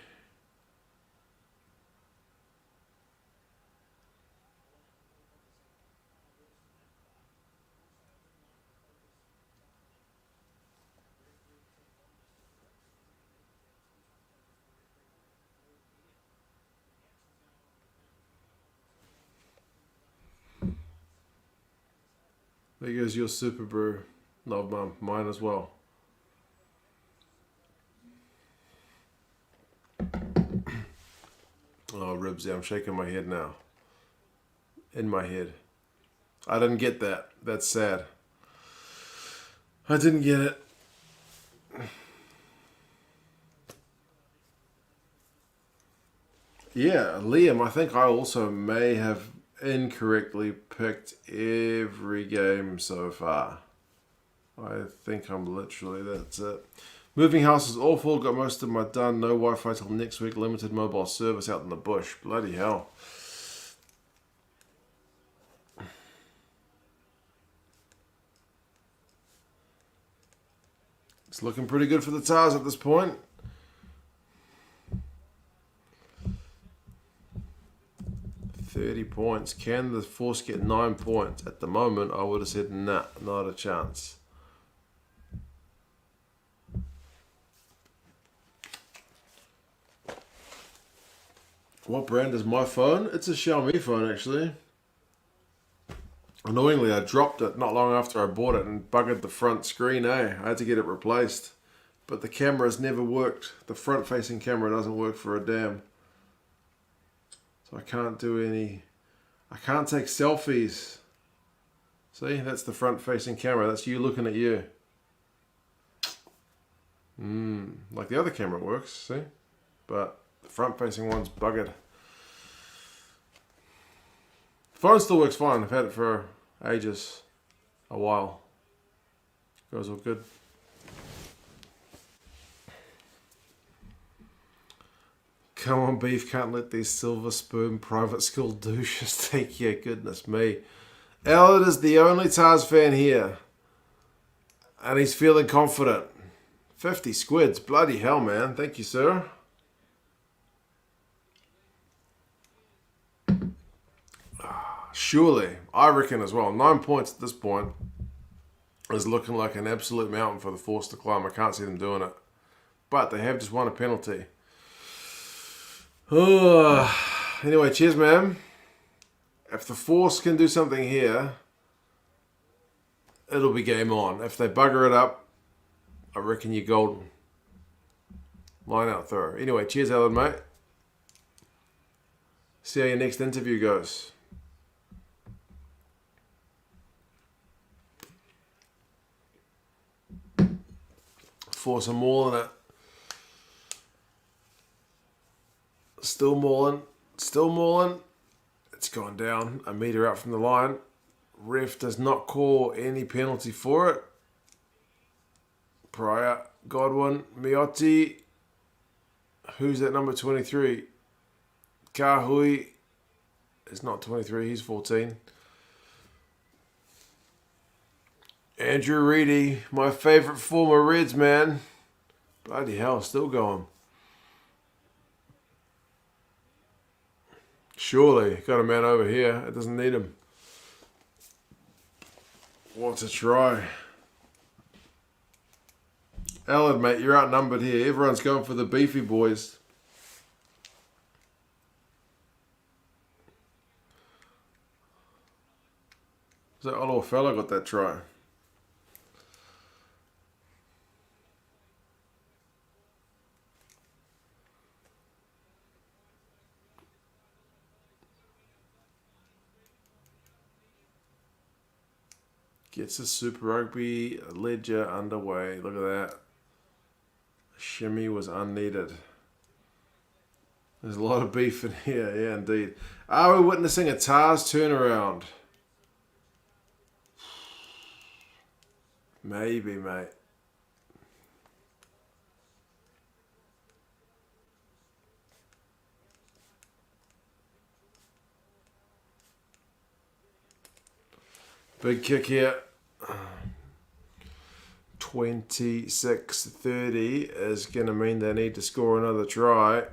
There goes your Super Brew. Love mum. Mine as well. Oh, Ribsy, I'm shaking my head now. In my head. I didn't get that. That's sad. I didn't get it. Yeah, Liam, I think I also may have incorrectly picked every game so far. I think I'm literally, that's it. Moving house is awful. Got most of my done. No Wi-Fi till next week. Limited mobile service out in the bush. Bloody hell. It's looking pretty good for the Tahs at this point. Points. Can the Force get 9 points? At the moment, I would have said, nah, not a chance. What brand is my phone? It's a Xiaomi phone, actually. Annoyingly, I dropped it not long after I bought it and buggered the front screen, eh? I had to get it replaced. But the camera's never worked. The front-facing camera doesn't work for a damn. So I can't do any... I can't take selfies. See, that's the front-facing camera. That's you looking at you. Like the other camera works, see? But the front-facing one's buggered. The phone still works fine. I've had it for ages. A while. Goes all good. Come on, Beef, can't let these silver spoon private school douches take you. Goodness me. Elliot is the only Tahs fan here. And he's feeling confident. 50 squids. Bloody hell, man. Thank you, sir. Surely. I reckon as well. 9 points at this point is looking like an absolute mountain for the Force to climb. I can't see them doing it. But they have just won a penalty. Anyway, cheers, man. If the Force can do something here, it'll be game on. If they bugger it up, I reckon you're golden. Line out throw. Anyway, cheers, Alan, mate. See how your next interview goes. Force are mauling it. Still mauling. Still mauling. It's gone down a metre out from the line. Ref does not call any penalty for it. Pryor, Godwin, Miotti. Who's that number 23? Kahui is not 23, he's 14. Andrew Reedy, my favourite former Reds man. Bloody hell, still going. Surely, got a man over here. It doesn't need him. What a try. Alan, mate, you're outnumbered here. Everyone's going for the beefy boys. So that little fella got that try. Gets the Super Rugby ledger underway. Look at that. Shimmy was unneeded. There's a lot of beef in here. Yeah, indeed. Are we witnessing a Tahs turnaround? Maybe, mate. Big kick here. 26-30 is going to mean they need to score another try.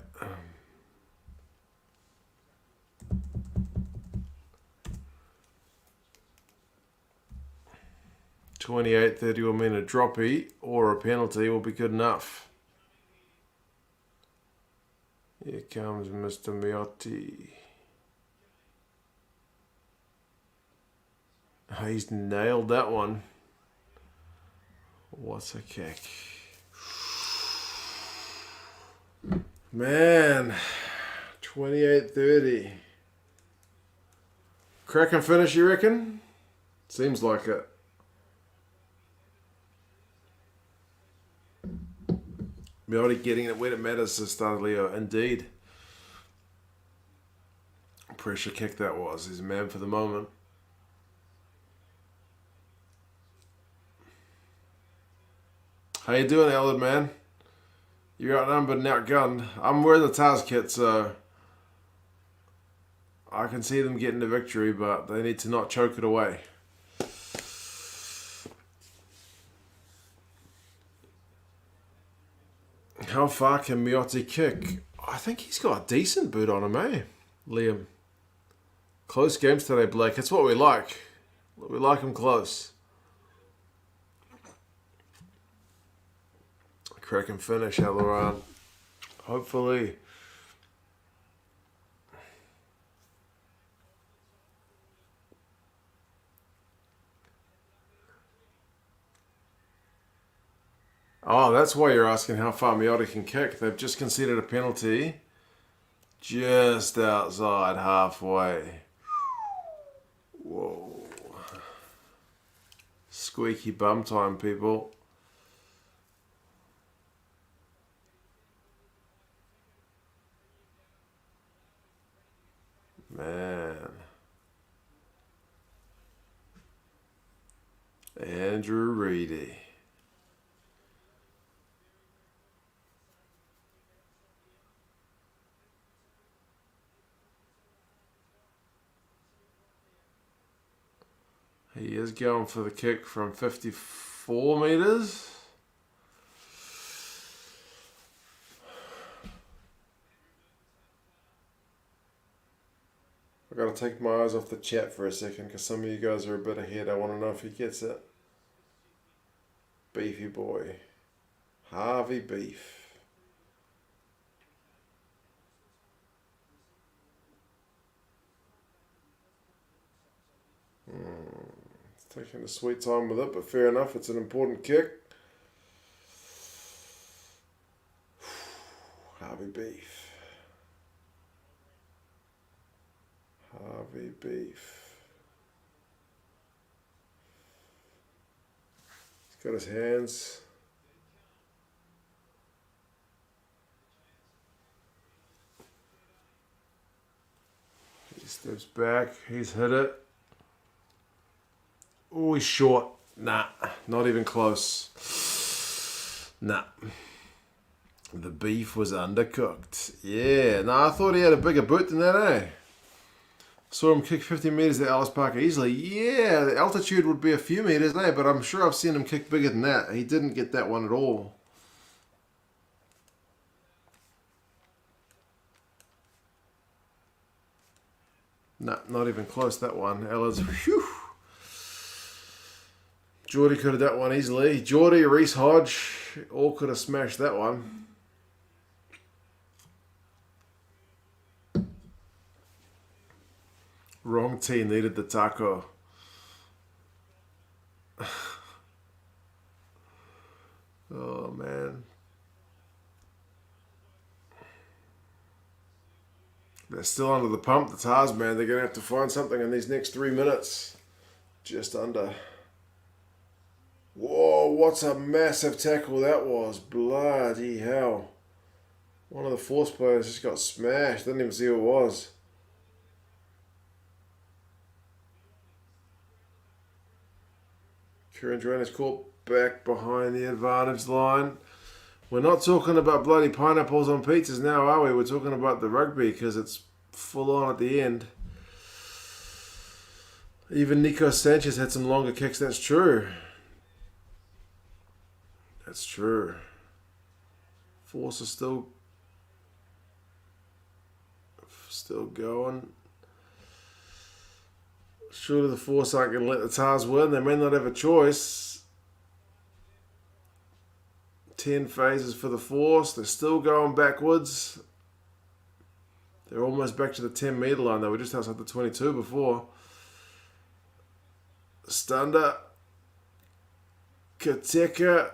$28.30 will mean a droppy or a penalty will be good enough. Here comes Mr. Miotti. He's nailed that one. What a kick. Man, 28-30. Crack and finish, you reckon? Seems like it. Miotti getting it when it matters, says Leo. Indeed. Pressure kick that was. He's a man for the moment. How you doing, Elwood, man? You're outnumbered and outgunned. I'm wearing the Tahs kit, so I can see them getting the victory, but they need to not choke it away. How far can Miotti kick? I think he's got a decent boot on him, eh, Liam? Close games today, Blake. That's what we like. We like them close. Crack and finish, Halloran. Hopefully. Oh, that's why you're asking how far Miotti can kick. They've just conceded a penalty just outside halfway. Whoa. Squeaky bum time, people. Man. Andrew Reedy. He is going for the kick from 54 metres. I've got to take my eyes off the chat for a second because some of you guys are a bit ahead. I want to know if he gets it. Beefy boy. Harvey Beef. It's taking a sweet time with it, but fair enough. It's an important kick. Harvey Beef. Harvey Beef. He's got his hands. Steps back. He's hit it. Oh, he's short. Nah, not even close. Nah. The beef was undercooked. Yeah, no, I thought he had a bigger boot than that, eh? Saw him kick 50 metres at Ellis Park easily. Yeah, the altitude would be a few metres, eh? But I'm sure I've seen him kick bigger than that. He didn't get that one at all. Nah, not even close, that one. Ellis, whew. Geordie could have that one easily. Geordie, Reese Hodge, all could have smashed that one. Wrong team needed the taco. Oh, man. They're still under the pump, the Tahs, man. They're going to have to find something in these next 3 minutes. Just under. Whoa, what's a massive tackle that was. Bloody hell. One of the Force players just got smashed. Didn't even see who it was. Kieran is caught back behind the advantage line. We're not talking about bloody pineapples on pizzas now, are we? We're talking about the rugby because it's full on at the end. Even Nico Sanchez had some longer kicks. That's true. That's true. Force is still going. Surely the Force aren't going to let the Tahs win. They may not have a choice. 10 phases for the Force. They're still going backwards. They're almost back to the 10 metre line. They were just outside the 22 before. Stunder. Kateka.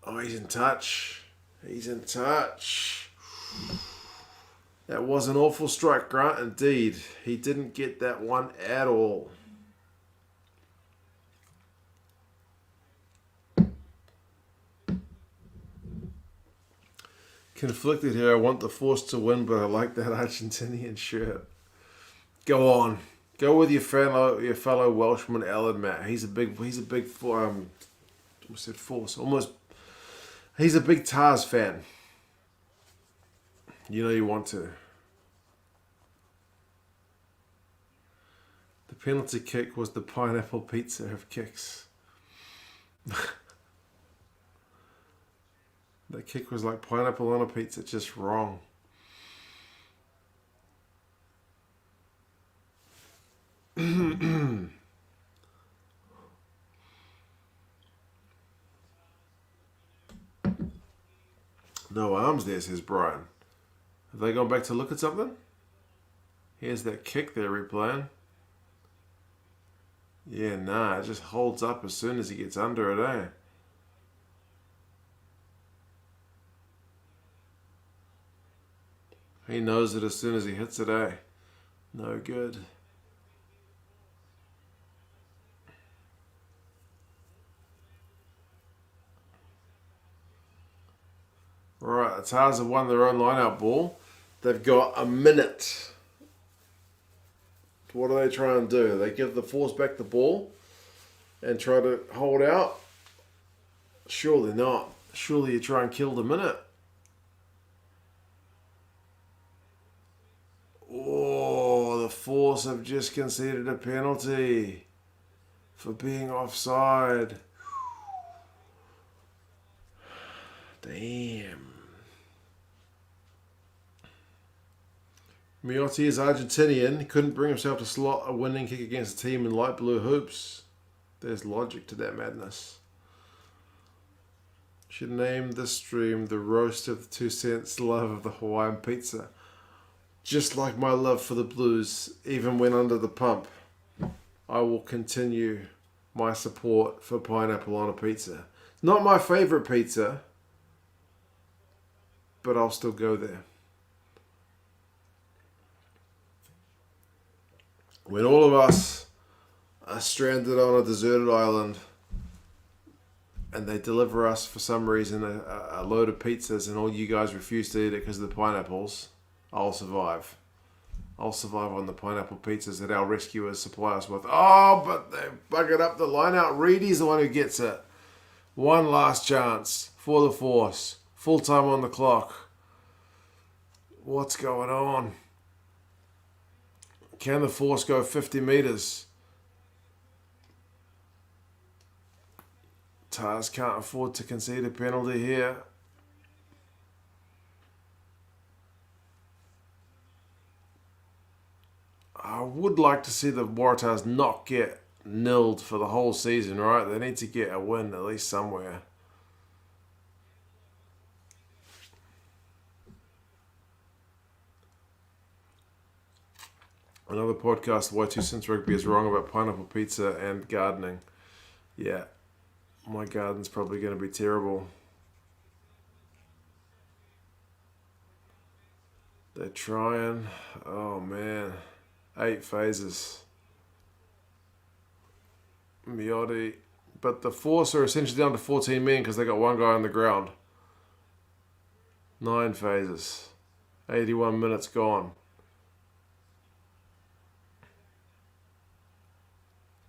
Oh, he's in touch. He's in touch. That was an awful strike, Grant. Indeed. He didn't get that one at all. Conflicted here. I want the Force to win, but I like that Argentinian shirt. Go on. Go with your fellow Welshman, Alan Matt. He's a big Force. He's a big Tahs fan. You know you want to. The penalty kick was the pineapple pizza of kicks. That kick was like pineapple on a pizza, just wrong. No arms there, says Brian. Have they gone back to look at something? Here's that kick they're replaying. Yeah, nah, it just holds up as soon as he gets under it, eh? He knows it as soon as he hits it, eh? No good. Alright, the Tahs have won their own line-out ball. They've got a minute. What do they try and do? They give the Force back the ball and try to hold out? Surely not. Surely you try and kill the minute. Oh, the Force have just conceded a penalty for being offside. Damn. Miotti is Argentinian. He couldn't bring himself to slot a winning kick against a team in light blue hoops. There's logic to that madness. Should name this stream the roast of the 2 cents love of the Hawaiian pizza. Just like my love for the Blues, even when under the pump, I will continue my support for pineapple on a pizza. Not my favourite pizza, but I'll still go there. When all of us are stranded on a deserted island and they deliver us, for some reason, a load of pizzas and all you guys refuse to eat it because of the pineapples, I'll survive. I'll survive on the pineapple pizzas that our rescuers supply us with. Oh, but they buggered up the line out. Reedy's the one who gets it. One last chance for the Force. Full time on the clock. What's going on? Can the Force go 50 metres? Tahs can't afford to concede a penalty here. I would like to see the Waratahs not get nilled for the whole season, right? They need to get a win at least somewhere. Another podcast, Why 2 Cents Rugby is wrong about pineapple pizza and gardening. Yeah, my garden's probably going to be terrible. They're trying. Oh, man. 8 phases. Miotti. But the Force are essentially down to 14 men because they got one guy on the ground. 9 phases. 81 minutes gone.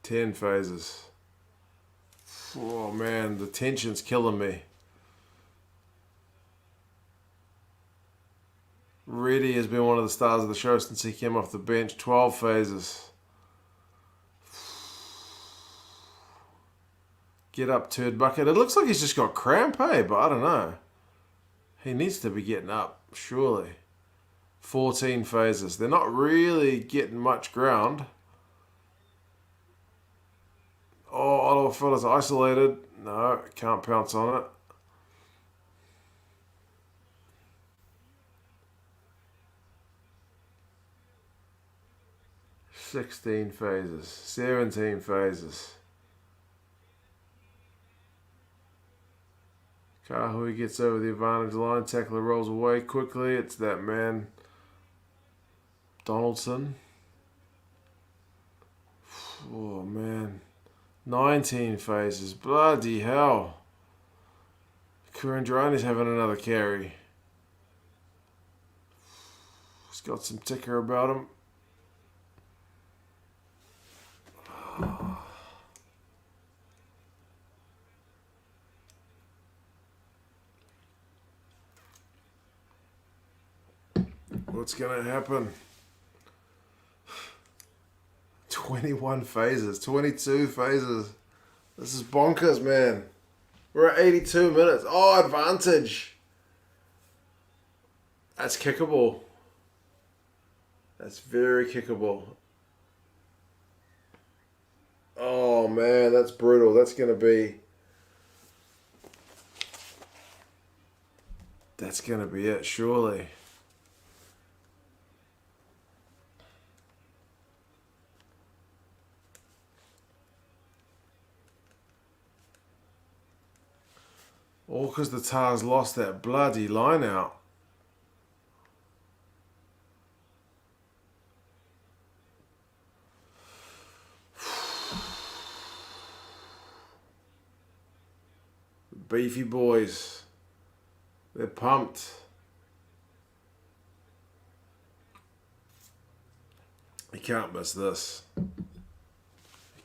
10 phases. Oh man, the tension's killing me. Reddy has been one of the stars of the show since he came off the bench. 12 phases. Get up, turd bucket. It looks like he's just got cramp, hey, but I don't know. He needs to be getting up, surely. 14 phases. They're not really getting much ground. Oh, Ottawa fella's isolated. No, can't pounce on it. "16 phases. 17 phases. Kahui gets over the advantage line. Tackler rolls away quickly. It's that man, Donaldson. Oh, man. 19 phases. Bloody hell. Kurandrani's having another carry. He's got some ticker about him. What's going to happen? 21 phases, 22 phases. This is bonkers, man. We're at 82 minutes. Oh, advantage. That's kickable. That's very kickable. Oh, man, that's brutal. That's going to be... That's going to be it, surely. All because the Tahs lost that bloody line out. Beefy boys. They're pumped. You can't miss this. You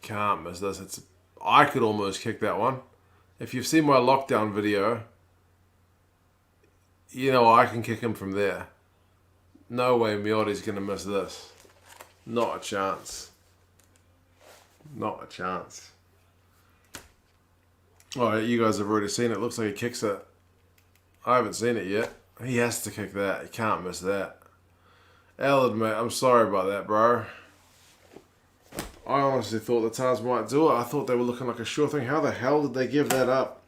can't miss this. I could almost kick that one. If you've seen my lockdown video, you know I can kick him from there. No way Miotti's going to miss this. Not a chance. Not a chance. Alright, you guys have already seen it. Looks like he kicks it. I haven't seen it yet. He has to kick that. He can't miss that. I'll admit, I'm sorry about that, bro. I honestly thought the Tahs might do it. I thought they were looking like a sure thing. How the hell did they give that up?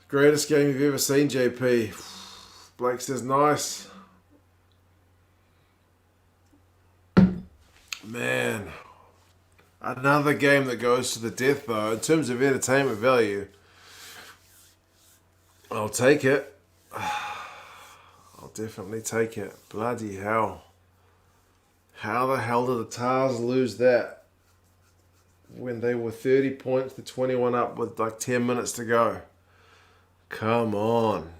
Greatest game you've ever seen, JP. Blake says nice. Man. Another game that goes to the death, though. In terms of entertainment value, I'll take it. I'll definitely take it. Bloody hell. How the hell did the Tahs lose that when they were 30 points to 21 up with like 10 minutes to go? Come on.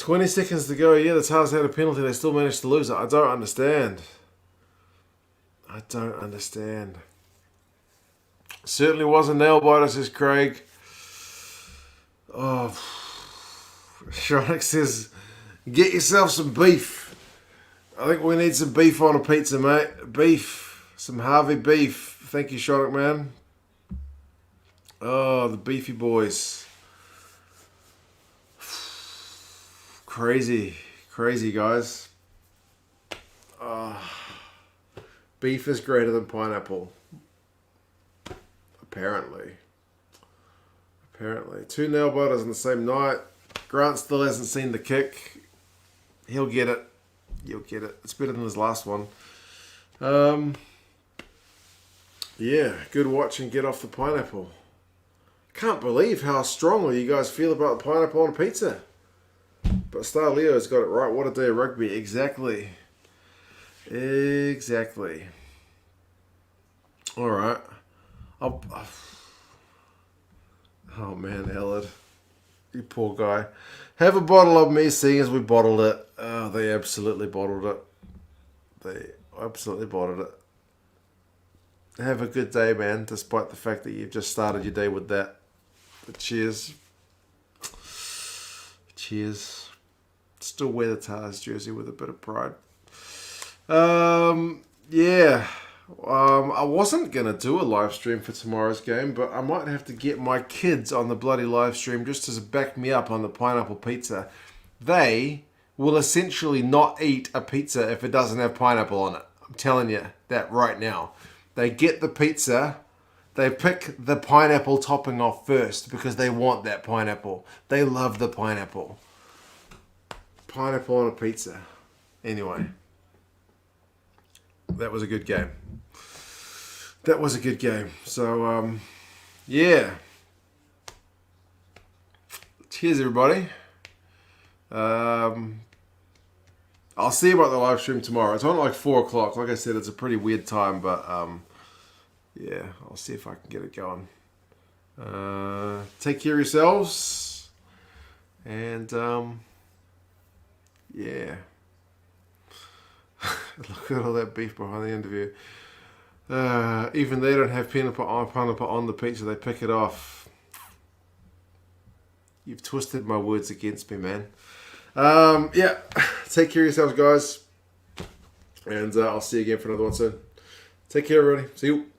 20 seconds to go. Yeah, the Tahs had a penalty. They still managed to lose it. I don't understand. I don't understand. Certainly wasn't nail biter, says Craig. Oh, Shronic says, get yourself some beef. I think we need some beef on a pizza, mate. Beef. Some Harvey beef. Thank you, Shronic, man. Oh, the beefy boys. Crazy. Crazy, guys. Beef is greater than pineapple. Apparently. 2 nail biters on the same night. Grant still hasn't seen the kick. He'll get it. You'll get it. It's better than his last one. Yeah, good watch and get off the pineapple. Can't believe how strongly you guys feel about the pineapple on pizza. But Star Leo's got it right. What a day of rugby. Exactly. Exactly. Alright. Oh man, Ellard. You poor guy. Have a bottle of me, seeing as we bottled it. Oh, they absolutely bottled it. They absolutely bottled it. Have a good day, man, despite the fact that you've just started your day with that. But cheers. Cheers. Still wear the Tahs jersey with a bit of pride. Yeah. I wasn't going to do a live stream for tomorrow's game, but I might have to get my kids on the bloody live stream just to back me up on the pineapple pizza. They will essentially not eat a pizza if it doesn't have pineapple on it. I'm telling you that right now. They get the pizza, they pick the pineapple topping off first because they want that pineapple. They love the pineapple. Pineapple on a pizza. Anyway. That was a good game. That was a good game. So, yeah. Cheers, everybody. I'll see you about the live stream tomorrow. It's on like 4 o'clock. Like I said, it's a pretty weird time, but yeah, I'll see if I can get it going. Take care of yourselves. And yeah. Look at all that beef behind the interview. Even they don't have pineapple on the pizza. They pick it off. You've twisted my words against me, man. Yeah. Take care of yourselves, guys. And I'll see you again for another one soon. Take care, everybody. See you.